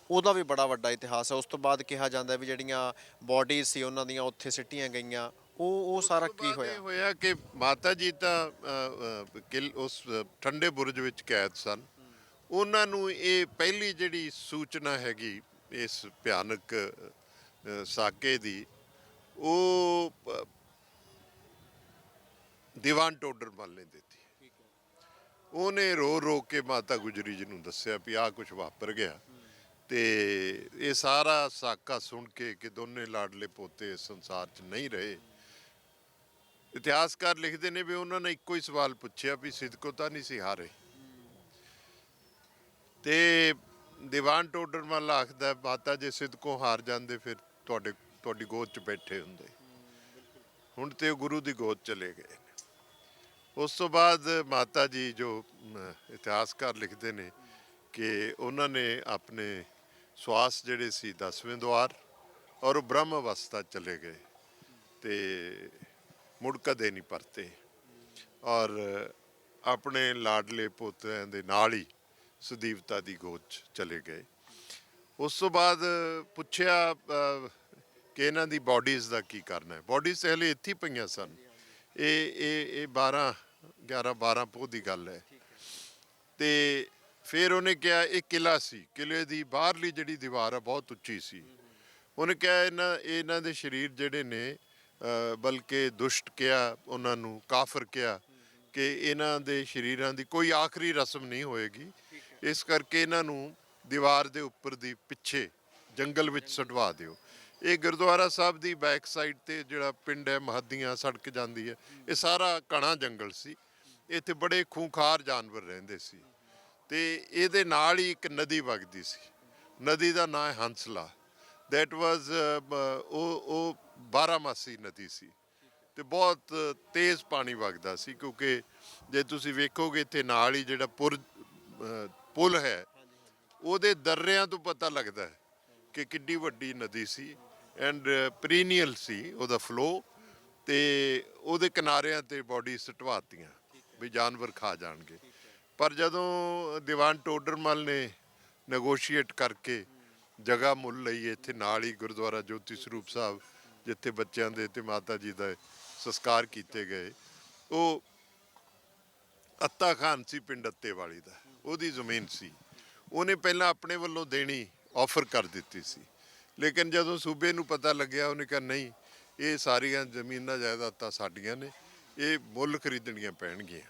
ਉਹਦਾ ਵੀ ਬੜਾ ਵੱਡਾ ਇਤਿਹਾਸ ਹੈ। ਉਸ ਤੋਂ ਬਾਅਦ ਕਿਹਾ ਜਾਂਦਾ ਵੀ ਜਿਹੜੀਆਂ ਬੋਡੀਜ਼ ਸੀ ਉਹਨਾਂ ਦੀਆਂ ਉੱਥੇ ਸਿੱਟੀਆਂ ਗਈਆਂ, ਉਹ ਸਾਰਾ ਕੀ ਇਹ ਹੋਇਆ? ਹੋਇਆ ਕਿ ਮਾਤਾ ਜੀ ਤਾਂ ਉਸ ਠੰਡੇ ਬੁਰਜ ਵਿੱਚ ਕੈਦ ਸਨ। ਉਹਨਾਂ ਨੂੰ ਇਹ ਪਹਿਲੀ ਜਿਹੜੀ ਸੂਚਨਾ ਹੈਗੀ ਇਸ ਭਿਆਨਕ ਸਾਕੇ ਦੀ, ਉਹ ਦੀਵਾਨ ਟੋਡਰਮਲ ਨੇ ਦਿੱਤੀ। ਉਹਨੇ ਰੋ ਰੋ ਕੇ ਮਾਤਾ ਗੁਜਰੀ ਜੀ ਨੂੰ ਦੱਸਿਆ ਵੀ ਆਹ ਕੁਝ ਵਾਪਰ ਗਿਆ। ਤੇ ਇਹ ਸਾਰਾ ਸਾਕਾ ਸੁਣ ਕੇ ਕਿ ਦੋਨੇ ਲਾਡਲੇ ਪੋਤੇ ਇਸ ਸੰਸਾਰ 'ਚ ਨਹੀਂ ਰਹੇ, ਇਤਿਹਾਸਕਾਰ ਲਿਖਦੇ ਨੇ ਵੀ ਉਹਨਾਂ ਨੇ ਇੱਕੋ ਹੀ ਸਵਾਲ ਪੁੱਛਿਆ ਵੀ ਸਿਦਕੋ ਤਾਂ ਨਹੀਂ ਸੀ ਹਾਰੇ। ਤੇ ਦੀਵਾਨ ਟੋਡਰਮਲ ਆਖਦਾ ਮਾਤਾ ਜੇ ਸਿਦਕੋ ਹਾਰ ਜਾਂਦੇ ਫਿਰ ਤੁਹਾਡੀ ਗੋਦ 'ਚ ਬੈਠੇ ਹੁੰਦੇ। ਹੁਣ ਤੇ ਉਹ ਗੁਰੂ ਦੀ ਗੋਦ ਚਲੇ ਗਏ। ਉਸ ਤੋਂ ਬਾਅਦ ਮਾਤਾ ਜੀ ਜੋ ਇਤਿਹਾਸਕਾਰ ਲਿਖਦੇ ਨੇ ਕਿ ਉਹਨਾਂ ਨੇ ਆਪਣੇ ਸਵਾਸ ਜਿਹੜੇ ਸੀ 10ਵੇਂ ਦੁਆਰ ਔਰ ਉਹ ਬ੍ਰਹਮ ਅਵਸਥਾ ਚਲੇ ਗਏ ਤੇ ਮੁੜ ਕਦੇ ਨਹੀਂ ਪਰਤੇ, ਔਰ ਆਪਣੇ ਲਾਡਲੇ ਪੋਤਿਆਂ ਦੇ ਨਾਲ ਹੀ ਸੁਦੀਵਤਾ ਦੀ ਗੋਦ 'ਚ ਚਲੇ ਗਏ। ਉਸ ਤੋਂ ਬਾਅਦ ਪੁੱਛਿਆ ਕਿ ਇਹਨਾਂ ਦੀ ਬਾਡੀਜ਼ ਦਾ ਕੀ ਕਰਨਾ ਹੈ। ਬਾਡੀਜ਼ ਹਲੇ ਇੱਥੇ ਹੀ ਪਈਆਂ ਸਨ। ਇਹ 12 ਪੋਹ ਦੀ ਗੱਲ ਹੈ। ਤੇ ਫਿਰ ਉਹਨੇ ਕਿਹਾ ਇਹ ਕਿਲਾ ਸੀ, ਕਿਲੇ ਦੀ ਬਾਹਰਲੀ ਜਿਹੜੀ ਦੀਵਾਰ ਆ ਬਹੁਤ ਉੱਚੀ ਸੀ। ਉਹਨੇ ਕਿਹਾ ਇਹਨਾਂ ਦੇ ਸਰੀਰ ਜਿਹੜੇ ਨੇ, ਬਲਕਿ ਦੁਸ਼ਟ ਕਿਹਾ ਉਹਨਾਂ ਨੂੰ, ਕਾਫਰ ਕਿਹਾ ਕਿ ਇਹਨਾਂ ਦੇ ਸਰੀਰਾਂ ਦੀ ਕੋਈ ਆਖਰੀ ਰਸਮ ਨਹੀਂ ਹੋਏਗੀ, ਇਸ ਕਰਕੇ ਇਹਨਾਂ ਨੂੰ ਦੀਵਾਰ ਦੇ ਉੱਪਰ ਦੀ ਪਿੱਛੇ ਜੰਗਲ ਵਿੱਚ ਸੁੱਟਵਾ ਦਿਓ। ਇਹ ਗੁਰਦੁਆਰਾ ਸਾਹਿਬ ਦੀ ਬੈਕ ਸਾਈਡ ਤੇ ਜਿਹੜਾ ਪਿੰਡ ਹੈ ਮਹੱਦੀਆਂ ਸੜਕ ਜਾਂਦੀ ਹੈ, ਇਹ ਸਾਰਾ ਘਣਾ ਜੰਗਲ ਸੀ। ਇੱਥੇ ਬੜੇ ਖੂੰਖਾਰ ਜਾਨਵਰ ਰਹਿੰਦੇ ਸੀ ਤੇ ਇਹਦੇ ਨਾਲ ਹੀ ਇੱਕ ਨਦੀ ਵਗਦੀ ਸੀ। ਨਦੀ ਦਾ ਨਾਂ ਹੈ ਹੰਸਲਾ। ਦੈਟ ਵਾਜ਼ ਉਹ 12ਮਾਸੀ ਨਦੀ ਸੀ ਤੇ ਬਹੁਤ ਤੇਜ਼ ਪਾਣੀ ਵਗਦਾ ਸੀ, ਕਿਉਂਕਿ ਜੇ ਤੁਸੀਂ ਵੇਖੋਗੇ ਇੱਥੇ ਨਾਲ ਹੀ ਜਿਹੜਾ ਪੁਲ ਹੈ ਉਹਦੇ ਦਰਿਆਂ ਤੋਂ ਪਤਾ ਲੱਗਦਾ ਹੈ ਕਿ ਕਿੱਡੀ ਵੱਡੀ ਨਦੀ ਸੀ ਐਂਡ ਪੀਰੀਨੀਅਲ ਸੀ ਉਹਦਾ ਫਲੋ। ਤੇ ਉਹਦੇ ਕਿਨਾਰਿਆਂ ਤੇ ਬੋਡੀ ਸਟਵਾਤੀਆਂ ਵੀ ਜਾਨਵਰ ਖਾ ਜਾਣਗੇ। ਪਰ ਜਦੋਂ ਦੀਵਾਨ ਟੋਡਰਮਲ ਨੇ ਨੈਗੋਸ਼ੀਏਟ ਕਰਕੇ ਜਗ੍ਹਾ ਮੁੱਲ ਲਈ ਇੱਥੇ ਨਾਲ ਹੀ ਗੁਰਦੁਆਰਾ ਜੋਤੀ ਸਰੂਪ ਸਾਹਿਬ, ਜਿੱਥੇ ਬੱਚਿਆਂ ਦੇ ਤੇ ਮਾਤਾ ਜੀ ਦਾ ਸੰਸਕਾਰ ਕੀਤੇ ਗਏ, ਉਹ ਅੱਤਾ ਖਾਨ ਸੀ ਪਿੰਡ ਅੱਤੇ ਵਾਲੀ ਦਾ, ਉਹਦੀ ਜ਼ਮੀਨ ਸੀ। ਉਹਨੇ ਪਹਿਲਾਂ ਆਪਣੇ ਵੱਲੋਂ ਦੇਣੀ ਆਫਰ ਕਰ ਦਿੱਤੀ ਸੀ, ਲੇਕਿਨ ਜਦੋਂ ਸੂਬੇ ਨੂੰ ਪਤਾ ਲੱਗਿਆ ਉਹਨੇ ਕਿਹਾ ਨਹੀਂ, ਇਹ ਸਾਰੀਆਂ ਜ਼ਮੀਨਾਂ ਜਾਇਦਾਦਾਂ ਸਾਡੀਆਂ ਨੇ, ਇਹ ਮੁੱਲ ਖਰੀਦਣੀਆਂ ਪੈਣਗੀਆਂ।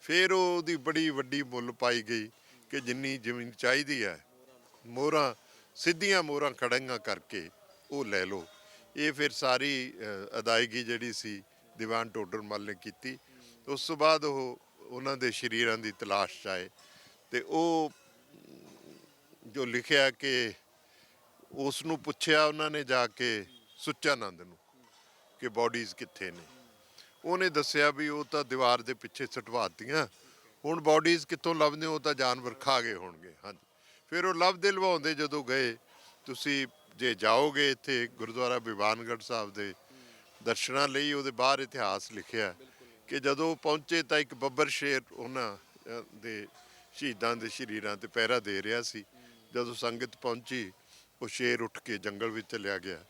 ਫਿਰ ਉਹਦੀ ਬੜੀ ਵੱਡੀ ਮੁੱਲ ਪਾਈ ਗਈ ਕਿ ਜਿੰਨੀ ਜ਼ਮੀਨ ਚਾਹੀਦੀ ਹੈ, ਮੋਹਰਾਂ ਸਿੱਧੀਆਂ ਮੋਹਰਾਂ ਖੜੀਆਂ ਕਰਕੇ ਉਹ ਲੈ ਲਓ। ਇਹ ਫਿਰ ਸਾਰੀ ਅਦਾਇਗੀ ਜਿਹੜੀ ਸੀ ਦੀਵਾਨ ਟੋਡਰਮਲ ਨੇ ਕੀਤੀ। ਉਸ ਤੋਂ ਬਾਅਦ ਉਹ ਉਹਨਾਂ ਦੇ ਸਰੀਰਾਂ ਦੀ ਤਲਾਸ਼ 'ਚ ਆਏ ਤੇ ਉਹ ਜੋ ਲਿਖਿਆ ਕਿ ਉਸ ਨੂੰ ਪੁੱਛਿਆ ਉਹਨਾਂ ਨੇ ਜਾ ਕੇ ਸੁੱਚਾਨੰਦ ਨੂੰ ਕਿ ਬਾਡੀਜ਼ ਕਿੱਥੇ ਨੇ। ਉਹਨੇ ਦੱਸਿਆ ਵੀ ਉਹ ਤਾਂ ਦੀਵਾਰ ਦੇ ਪਿੱਛੇ ਸਟਵਾਤੀਆਂ, ਹੁਣ ਬਾਡੀਜ਼ ਕਿੱਥੋਂ ਲੱਭਦੇ, ਉਹ ਤਾਂ ਜਾਨਵਰ ਖਾ ਗਏ ਹੋਣਗੇ। ਹਾਂਜੀ, ਫਿਰ ਉਹ ਲੱਭਦੇ ਲਵਾਉਂਦੇ ਜਦੋਂ ਗਏ, ਤੁਸੀਂ ਜੇ ਜਾਓਗੇ ਇੱਥੇ ਗੁਰਦੁਆਰਾ ਬਿਬਾਨਗੜ੍ਹ ਸਾਹਿਬ ਦੇ ਦਰਸ਼ਨਾਂ ਲਈ, ਉਹਦੇ ਬਾਹਰ ਇਤਿਹਾਸ ਲਿਖਿਆ ਕਿ ਜਦੋਂ ਪਹੁੰਚੇ ਤਾਂ ਇੱਕ ਬੱਬਰ ਸ਼ੇਰ ਉਹਨਾਂ ਦੇ ਸ਼ਹੀਦਾਂ ਦੇ ਸਰੀਰਾਂ ਤੇ ਪਹਿਰਾ ਦੇ ਰਿਹਾ ਸੀ। ਜਦੋਂ ਸੰਗਤ ਪਹੁੰਚੀ, ਉਹ ਸ਼ੇਰ ਉੱਠ ਕੇ ਜੰਗਲ ਵਿੱਚ ਚਲਿਆ ਗਿਆ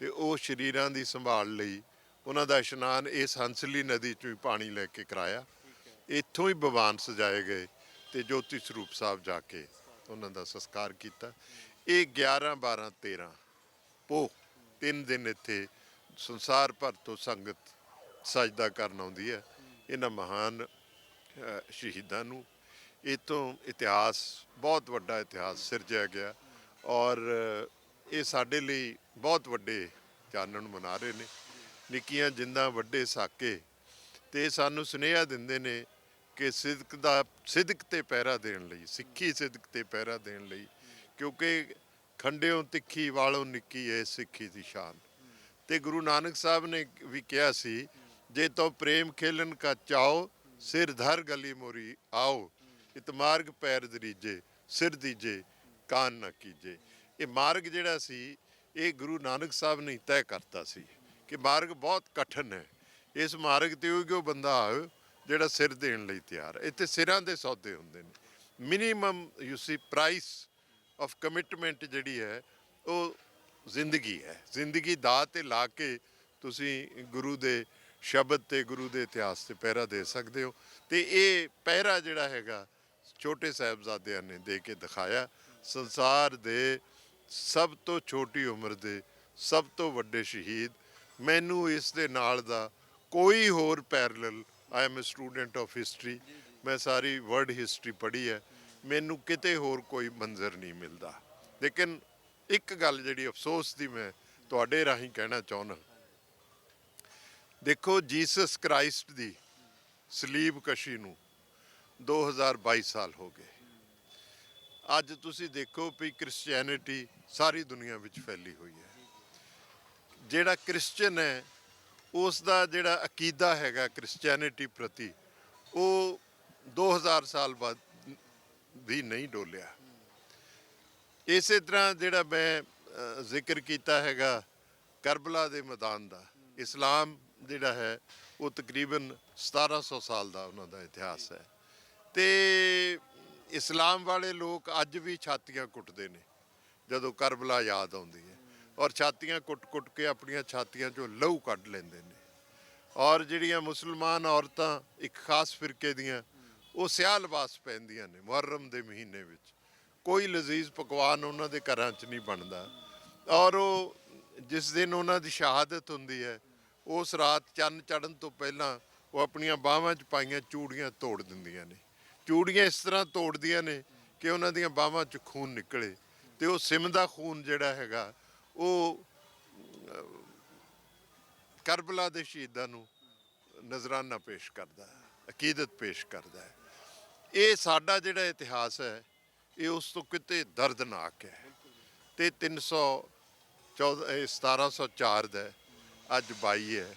ਤੇ ਉਹ ਸਰੀਰਾਂ ਦੀ ਸੰਭਾਲ ਲਈ ਉਹਨਾਂ ਦਾ ਇਸ਼ਨਾਨ ਇਸ ਹੰਸਲੀ ਨਦੀ 'ਚੋਂ ਹੀ ਪਾਣੀ ਲੈ ਕੇ ਕਰਾਇਆ। ਇੱਥੋਂ ਹੀ ਭਗਵਾਨ ਸਜਾਏ ਗਏ ਤੇ ਜੋਤੀ ਸਰੂਪ ਸਾਹਿਬ ਜਾ ਕੇ ਉਹਨਾਂ ਦਾ ਸੰਸਕਾਰ ਕੀਤਾ। ਇਹ 11, 12, 13 ਪੋਹ 3 ਦਿਨ ਇੱਥੇ ਸੰਸਾਰ ਭਰ ਤੋਂ ਸੰਗਤ ਸਜਦਾ ਕਰਨ ਆਉਂਦੀ ਹੈ ਇਹਨਾਂ ਮਹਾਨ ਸ਼ਹੀਦਾਂ ਨੂੰ। ਇਹ ਤੋਂ ਇਤਿਹਾਸ, ਬਹੁਤ ਵੱਡਾ ਇਤਿਹਾਸ ਸਿਰਜਿਆ ਗਿਆ ਔਰ ਇਹ ਸਾਡੇ ਲਈ ਬਹੁਤ ਵੱਡੇ ਚਾਨਣ ਮਨਾ ਰਹੇ ਨੇ। ਨਿੱਕੀਆਂ ਜਿੰਦਾਂ ਵੱਡੇ ਸਾਕੇ, ਤੇ ਸਾਨੂੰ ਸੁਨੇਹਾ ਦਿੰਦੇ ਨੇ ਕਿ ਸਿਦਕ ਤੇ ਪਹਿਰਾ ਦੇਣ ਲਈ, ਸਿੱਖੀ ਸਿਦਕ ਤੇ ਪਹਿਰਾ ਦੇਣ ਲਈ, ਕਿਉਂਕਿ ਖੰਡਿਓਂ ਤਿੱਖੀ ਵਾਲੋਂ ਨਿੱਕੀ ਏ ਸਿੱਖੀ ਦੀ ਸ਼ਾਨ। ਤੇ ਗੁਰੂ ਨਾਨਕ ਸਾਹਿਬ ਨੇ ਵੀ ਕਿਹਾ ਸੀ, ਜੇ ਤੋ ਪ੍ਰੇਮ ਖੇਲਣ ਕਾ ਚਾਓ, ਸਿਰ ਧਰ ਗਲੀ ਮੋਰੀ ਆਓ, ਇਤ ਮਾਰਗ ਪੈਰ ਦਰੀਜੇ, ਸਿਰ ਦੀਜੇ ਕਾਨ ਨਾ ਕੀਜੇ। ਇਹ ਮਾਰਗ ਜਿਹੜਾ ਸੀ, ਇਹ ਗੁਰੂ ਨਾਨਕ ਸਾਹਿਬ ਨੇ ਤੈਅ ਕਰਤਾ ਸੀ ਕਿ ਮਾਰਗ ਬਹੁਤ ਕਠਿਨ ਹੈ। ਇਸ ਮਾਰਗ ਤੇ ਉਹ ਬੰਦਾ ਆਏ ਜਿਹੜਾ ਸਿਰ ਦੇਣ ਲਈ ਤਿਆਰ ਹੈ। ਇੱਥੇ ਸਿਰਾਂ ਦੇ ਸੌਦੇ ਹੁੰਦੇ ਨੇ। Minimum you C price of commitment ਜਿਹੜੀ ਹੈ ਉਹ ਜ਼ਿੰਦਗੀ ਹੈ। ਜ਼ਿੰਦਗੀ ਦਾਅ ਤੇ ਲਾ ਕੇ ਤੁਸੀਂ ਗੁਰੂ ਦੇ ਸ਼ਬਦ ਤੇ ਗੁਰੂ ਦੇ ਇਤਿਹਾਸ ਤੇ ਪਹਿਰਾ ਦੇ ਸਕਦੇ ਹੋ। ਤੇ ਇਹ ਪਹਿਰਾ ਜਿਹੜਾ ਹੈਗਾ ਛੋਟੇ ਸਾਹਿਬਜ਼ਾਦਿਆਂ ਨੇ ਦੇ ਕੇ ਦਿਖਾਇਆ। ਸੰਸਾਰ ਦੇ ਸਭ ਤੋਂ ਛੋਟੀ ਉਮਰ ਦੇ ਸਭ ਤੋਂ ਵੱਡੇ ਸ਼ਹੀਦ, ਮੈਨੂੰ ਇਸ ਦੇ ਨਾਲ ਦਾ ਕੋਈ ਹੋਰ parallel, I am a student of history, ਮੈਂ ਸਾਰੀ ਵਰਲਡ ਹਿਸਟਰੀ ਪੜ੍ਹੀ ਹੈ, ਮੈਨੂੰ ਕਿਤੇ ਹੋਰ ਕੋਈ ਮੰਜ਼ਰ ਨਹੀਂ ਮਿਲਦਾ। ਲੇਕਿਨ ਇੱਕ ਗੱਲ ਜਿਹੜੀ ਅਫਸੋਸ ਦੀ ਮੈਂ ਤੁਹਾਡੇ ਰਾਹੀਂ ਕਹਿਣਾ ਚਾਹੁੰਦਾ, ਦੇਖੋ ਜੀਸਸ ਕ੍ਰਾਈਸਟ ਦੀ ਸਲੀਬ ਕਸ਼ੀ ਨੂੰ 2022 ਸਾਲ ਹੋ ਗਏ। ਅੱਜ ਤੁਸੀਂ ਦੇਖੋ ਵੀ ਕ੍ਰਿਸਚੀਅਨਿਟੀ ਸਾਰੀ ਦੁਨੀਆ ਵਿੱਚ ਫੈਲੀ ਹੋਈ ਹੈ। ਜਿਹੜਾ ਕ੍ਰਿਸਚਨ ਹੈ ਉਸ ਦਾ ਜਿਹੜਾ ਅਕੀਦਾ ਹੈਗਾ ਕ੍ਰਿਸਚੀਅਨਿਟੀ ਪ੍ਰਤੀ, ਉਹ 2000 ਸਾਲ ਬਾਅਦ ਵੀ ਨਹੀਂ ਡੋਲਿਆ। ਇਸੇ ਤਰ੍ਹਾਂ ਜਿਹੜਾ ਮੈਂ ਜ਼ਿਕਰ ਕੀਤਾ ਹੈਗਾ ਕਰਬਲਾ ਦੇ ਮੈਦਾਨ ਦਾ, ਇਸਲਾਮ ਜਿਹੜਾ ਹੈ ਉਹ ਤਕਰੀਬਨ 1700 ਸਾਲ ਦਾ ਉਹਨਾਂ ਦਾ ਇਤਿਹਾਸ ਹੈ। ਤੇ ਇਸਲਾਮ ਵਾਲੇ ਲੋਕ ਅੱਜ ਵੀ ਛਾਤੀਆਂ ਕੁੱਟਦੇ ਨੇ ਜਦੋਂ ਕਰਬਲਾ ਯਾਦ ਆਉਂਦੀ ਹੈ, ਔਰ ਛਾਤੀਆਂ ਕੁੱਟ-ਕੁੱਟ ਕੇ ਆਪਣੀਆਂ ਛਾਤੀਆਂ 'ਚੋਂ ਲਹੂ ਕੱਢ ਲੈਂਦੇ ਨੇ। ਔਰ ਜਿਹੜੀਆਂ ਮੁਸਲਮਾਨ ਔਰਤਾਂ ਇੱਕ ਖਾਸ ਫਿਰਕੇ ਦੀਆਂ, ਉਹ ਸਿਆਹ ਲਿਬਾਸ ਪਹਿਨਦੀਆਂ ਨੇ ਮੁਹੱਰਮ ਦੇ ਮਹੀਨੇ ਵਿੱਚ। ਕੋਈ ਲਜ਼ੀਜ਼ ਪਕਵਾਨ ਉਹਨਾਂ ਦੇ ਘਰਾਂ 'ਚ ਨਹੀਂ ਬਣਦਾ। ਔਰ ਉਹ ਜਿਸ ਦਿਨ ਉਹਨਾਂ ਦੀ ਸ਼ਹਾਦਤ ਹੁੰਦੀ ਹੈ, ਉਸ ਰਾਤ ਚੰਨ ਚੜ੍ਹਨ ਤੋਂ ਪਹਿਲਾਂ ਉਹ ਆਪਣੀਆਂ ਬਾਹਾਂ 'ਚ ਪਾਈਆਂ ਚੂੜੀਆਂ ਤੋੜ ਦਿੰਦੀਆਂ ਨੇ। ਚੂੜੀਆਂ ਇਸ ਤਰ੍ਹਾਂ ਤੋੜਦੀਆਂ ਨੇ ਕਿ ਉਹਨਾਂ ਦੀਆਂ ਬਾਹਾਂ 'ਚ ਖੂਨ ਨਿਕਲੇ, ਤੇ ਉਹ ਸਿਮਦਾ ਖੂਨ ਜਿਹੜਾ ਹੈਗਾ ਉਹ ਕਰਬਲਾ ਦੇ ਸ਼ਹੀਦਾਂ ਨੂੰ ਨਜ਼ਰਾਨਾ ਪੇਸ਼ ਕਰਦਾ ਹੈ, ਅਕੀਦਤ ਪੇਸ਼ ਕਰਦਾ ਹੈ। ਇਹ ਸਾਡਾ ਜਿਹੜਾ ਇਤਿਹਾਸ ਹੈ ਇਹ ਉਸ ਤੋਂ ਕਿਤੇ ਦਰਦਨਾਕ ਹੈ। ਤੇ 1704 ਦਾ ਅੱਜ 22 ਹੈ,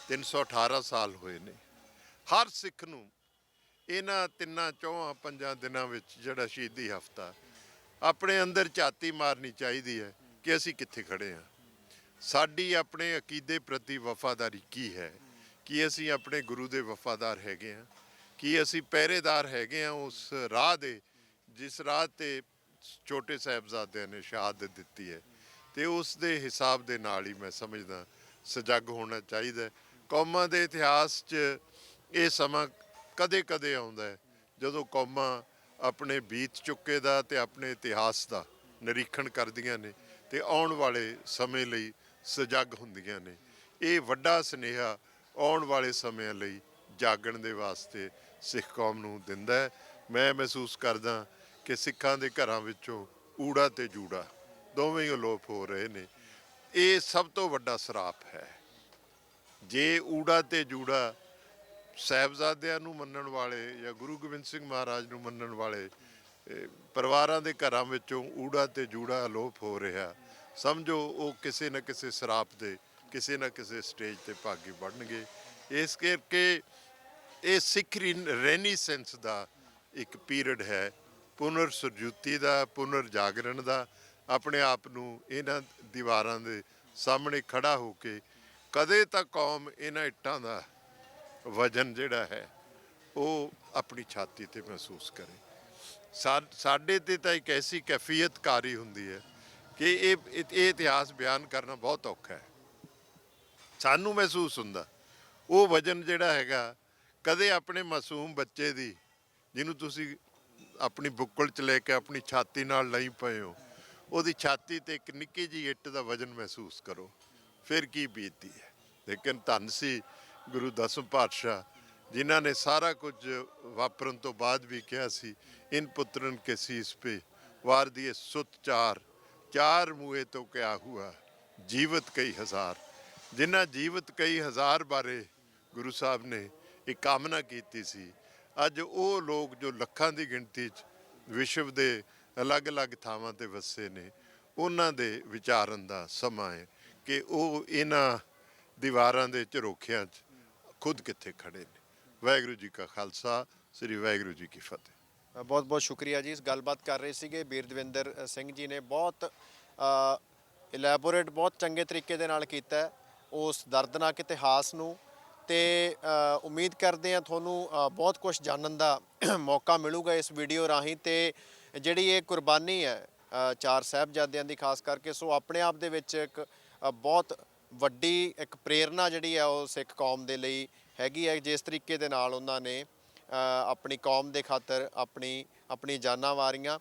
318 ਸਾਲ ਹੋਏ ਨੇ। ਹਰ ਸਿੱਖ ਨੂੰ ਇਹਨਾਂ 3-4-5 ਦਿਨਾਂ ਵਿੱਚ ਜਿਹੜਾ ਸ਼ਹੀਦੀ ਹਫ਼ਤਾ, ਆਪਣੇ ਅੰਦਰ ਝਾਤੀ ਮਾਰਨੀ ਚਾਹੀਦੀ ਹੈ ਕਿ ਅਸੀਂ ਕਿੱਥੇ ਖੜੇ ਹਾਂ। ਸਾਡੀ ਆਪਣੇ ਅਕੀਦੇ ਪ੍ਰਤੀ ਵਫਾਦਾਰੀ ਕੀ ਹੈ? ਕੀ ਅਸੀਂ ਆਪਣੇ ਗੁਰੂ ਦੇ ਵਫਾਦਾਰ ਹੈਗੇ ਹਾਂ? ਕੀ ਅਸੀਂ ਪਹਿਰੇਦਾਰ ਹੈਗੇ ਹਾਂ ਉਸ ਰਾਹ ਦੇ ਜਿਸ ਰਾਹ ਤੇ ਛੋਟੇ ਸਾਹਿਬਜ਼ਾਦਿਆਂ ਨੇ ਸ਼ਹਾਦਤ ਦਿੱਤੀ ਹੈ? ਤੇ ਉਸ ਦੇ ਹਿਸਾਬ ਦੇ ਨਾਲ ਹੀ ਮੈਂ ਸਮਝਦਾ ਸਜਗ ਹੋਣਾ ਚਾਹੀਦਾ। ਕੌਮਾਂ ਦੇ ਇਤਿਹਾਸ 'ਚ ਇਹ ਸਮਾਂ ਕਦੇ-ਕਦੇ ਆਉਂਦਾ ਹੈ ਜਦੋਂ ਕੌਮਾਂ ਆਪਣੇ ਬੀਤ ਚੁੱਕੇ ਦਾ ਤੇ ਆਪਣੇ ਇਤਿਹਾਸ ਦਾ ਨਿਰੀਖਣ ਕਰਦੀਆਂ ਨੇ ਤੇ ਆਉਣ ਵਾਲੇ ਸਮੇਂ ਲਈ ਸਜਗ ਹੁੰਦੀਆਂ ਨੇ। ਇਹ ਵੱਡਾ ਸੁਨੇਹਾ ਆਉਣ ਵਾਲੇ ਸਮਿਆਂ ਲਈ ਜਾਗਣ ਦੇ ਵਾਸਤੇ ਸਿੱਖ ਕੌਮ ਨੂੰ ਦਿੰਦਾ ਹੈ। ਮੈਂ ਮਹਿਸੂਸ ਕਰਦਾ ਕਿ ਸਿੱਖਾਂ ਦੇ ਘਰਾਂ ਵਿੱਚੋਂ ਊੜਾ ਤੇ ਜੂੜਾ ਦੋਵੇਂ ਹੀ ਅਲੋਪ ਹੋ ਰਹੇ ਨੇ। ਇਹ ਸਭ ਤੋਂ ਵੱਡਾ ਸਰਾਪ ਹੈ। ਜੇ ਊੜਾ ਤੇ ਜੂੜਾ ਸਾਹਿਬਜ਼ਾਦਿਆਂ ਨੂੰ ਮੰਨਣ ਵਾਲੇ ਜਾਂ ਗੁਰੂ ਗੋਬਿੰਦ ਸਿੰਘ ਮਹਾਰਾਜ ਨੂੰ ਮੰਨਣ ਵਾਲੇ ਪਰਿਵਾਰਾਂ ਦੇ ਘਰਾਂ ਵਿੱਚੋਂ ਊੜਾ ਤੇ ਜੂੜਾ ਅਲੋਪ ਹੋ ਰਿਹਾ, ਸਮਝੋ ਉਹ ਕਿਸੇ ਨਾ ਕਿਸੇ ਸਰਾਪ ਦੇ ਕਿਸੇ ਨਾ ਕਿਸੇ ਸਟੇਜ ਤੇ ਭਾਗੀ ਬਣਨਗੇ। ਇਸ ਕਰਕੇ ਇਹ ਸਿੱਖ ਰੈਨੀਸੈਂਸ ਦਾ ਇੱਕ ਪੀਰੀਅਡ ਹੈ, ਪੁਨਰ ਸੁਰਜੀਤੀ ਦਾ, ਪੁਨਰ ਜਾਗਰਣ ਦਾ। ਆਪਣੇ ਆਪ ਨੂੰ ਇਹਨਾਂ ਦੀਵਾਰਾਂ ਦੇ ਸਾਹਮਣੇ ਖੜਾ ਹੋ ਕੇ ਕਦੇ ਤਾਂ ਕੌਮ ਇਹਨਾਂ ਇੱਟਾਂ ਦਾ ਵਜਨ ਜਿਹੜਾ ਹੈ ਉਹ ਆਪਣੀ ਛਾਤੀ ਤੇ ਮਹਿਸੂਸ ਕਰੇ। ਸਾਡੇ ਤੇ ਤਾਂ ਇੱਕ ਐਸੀ ਕੈਫੀਅਤ ਕਾਰੀ ਹੁੰਦੀ ਹੈ ਕਿ ਇਹ ਇਤਿਹਾਸ ਬਿਆਨ ਕਰਨਾ ਬਹੁਤ ਔਖਾ ਹੈ। ਸਾਨੂੰ ਮਹਿਸੂਸ ਹੁੰਦਾ ਉਹ ਵਜਨ ਜਿਹੜਾ ਹੈਗਾ, ਕਦੇ ਆਪਣੇ ਮਾਸੂਮ ਬੱਚੇ ਦੀ, ਜਿਹਨੂੰ ਤੁਸੀਂ ਆਪਣੀ ਬੁੱਕਲ 'ਚ ਲੈ ਕੇ ਆਪਣੀ ਛਾਤੀ ਨਾਲ ਲਈ ਪਏ ਹੋ, ਉਹਦੀ ਛਾਤੀ ਤੇ ਇੱਕ ਨਿੱਕੀ ਜਿਹੀ ਇੱਟ ਦਾ ਵਜਨ ਮਹਿਸੂਸ ਕਰੋ। ਫਿਰ ਕੀ ਬੀਤਦੀ ਹੈ। ਲੇਕਿਨ ਧੰਨ ਸੀ ਗੁਰੂ ਦਸਮ ਪਾਤਸ਼ਾਹ ਜਿਨ੍ਹਾਂ ਨੇ ਸਾਰਾ ਕੁਝ ਵਾਪਰਨ ਤੋਂ ਬਾਅਦ ਵੀ ਕਿਹਾ ਸੀ, ਇਨ ਪੁੱਤਰਨ ਕੇ ਸੀਸ ਪੇ ਵਾਰ ਦੀਏ ਸੁਤ ਚਾਰ, ਚਾਰ ਮੂਏ ਤੋਂ ਕਿਆ ਹੁਆ ਜੀਵਤ ਕਈ ਹਜ਼ਾਰ। ਜਿਨ੍ਹਾਂ ਜੀਵਤ ਕਈ ਹਜ਼ਾਰ ਬਾਰੇ ਗੁਰੂ ਸਾਹਿਬ ਨੇ ਇੱਕ ਕਾਮਨਾ ਕੀਤੀ ਸੀ, ਅੱਜ ਉਹ ਲੋਕ ਜੋ ਲੱਖਾਂ ਦੀ ਗਿਣਤੀ 'ਚ ਵਿਸ਼ਵ ਦੇ ਅਲੱਗ-ਅਲੱਗ ਥਾਵਾਂ ਤੇ ਵਸੇ ਨੇ, ਉਹਨਾਂ ਦੇ ਵਿਚਾਰਨ ਦਾ ਸਮਾਂ ਹੈ ਕਿ ਉਹ ਇਹਨਾਂ ਦੀਵਾਰਾਂ ਦੇ ਝਰੋਖਿਆਂ 'ਚ ਖੁਦ ਕਿੱਥੇ ਖੜੇ ਨੇ। ਵਾਹਿਗੁਰੂ ਜੀ ਕਾ ਖਾਲਸਾ, ਸ੍ਰੀ ਵਾਹਿਗੁਰੂ ਜੀ ਕੀ ਫਤਿਹ। ਬਹੁਤ ਬਹੁਤ ਸ਼ੁਕਰੀਆ ਜੀ। ਇਸ ਗੱਲਬਾਤ ਕਰ ਰਹੇ ਸੀਗੇ ਵੀਰ ਦਵਿੰਦਰ ਸਿੰਘ ਜੀ ਨੇ, ਬਹੁਤ ਇਲੈਬੋਰੇਟ, ਬਹੁਤ ਚੰਗੇ ਤਰੀਕੇ ਦੇ ਨਾਲ ਕੀਤਾ ਹੈ ਉਸ ਦਰਦਨਾਕ ਇਤਿਹਾਸ ਨੂੰ, ਤੇ ਉਮੀਦ ਕਰਦੇ ਹਾਂ ਤੁਹਾਨੂੰ ਬਹੁਤ ਕੁਝ ਜਾਣਨ ਦਾ ਮੌਕਾ ਮਿਲੂਗਾ ਇਸ ਵੀਡੀਓ ਰਾਹੀਂ। ਤੇ ਜਿਹੜੀ ਇਹ ਕੁਰਬਾਨੀ ਹੈ ਚਾਰ ਸਾਹਿਬਜ਼ਾਦਿਆਂ ਦੀ ਖਾਸ ਕਰਕੇ, ਸੋ ਆਪਣੇ ਆਪ ਦੇ ਵਿੱਚ ਇੱਕ ਬਹੁਤ ਵੱਡੀ ਇੱਕ ਪ੍ਰੇਰਨਾ ਜਿਹੜੀ ਹੈ ਉਹ ਸਿੱਖ ਕੌਮ ਦੇ ਲਈ ਹੈਗੀ ਹੈ। ਜਿਸ ਤਰੀਕੇ ਦੇ ਨਾਲ ਉਹਨਾਂ ਨੇ ਆਪਣੀ ਕੌਮ ਦੇ ਖਾਤਰ ਆਪਣੀ ਜਾਨਾਂ ਵਾਰੀਆਂ,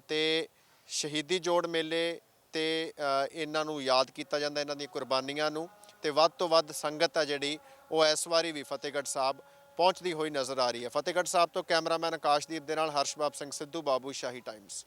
ਤੇ ਸ਼ਹੀਦੀ ਜੋੜ ਮੇਲੇ ਤੇ ਇਹਨਾਂ ਨੂੰ ਯਾਦ ਕੀਤਾ ਜਾਂਦਾ, ਇਹਨਾਂ ਦੀਆਂ ਕੁਰਬਾਨੀਆਂ ਨੂੰ। ਤੇ ਵੱਧ ਤੋਂ ਵੱਧ ਸੰਗਤ ਹੈ ਜਿਹੜੀ ਉਹ ਇਸ ਵਾਰੀ ਵੀ ਫਤਿਹਗੜ੍ਹ ਸਾਹਿਬ ਪਹੁੰਚਦੀ ਹੋਈ ਨਜ਼ਰ ਆ ਰਹੀ ਹੈ। ਫਤਿਹਗੜ੍ਹ ਸਾਹਿਬ ਤੋਂ ਕੈਮਰਾਮੈਨ ਆਕਾਸ਼ਦੀਪ ਦੇ ਨਾਲ ਹਰਸ਼ਬਾਬ ਸਿੰਘ ਸਿੱਧੂ, ਬਾਬੂ ਸ਼ਾਹੀ ਟਾਈਮਸ।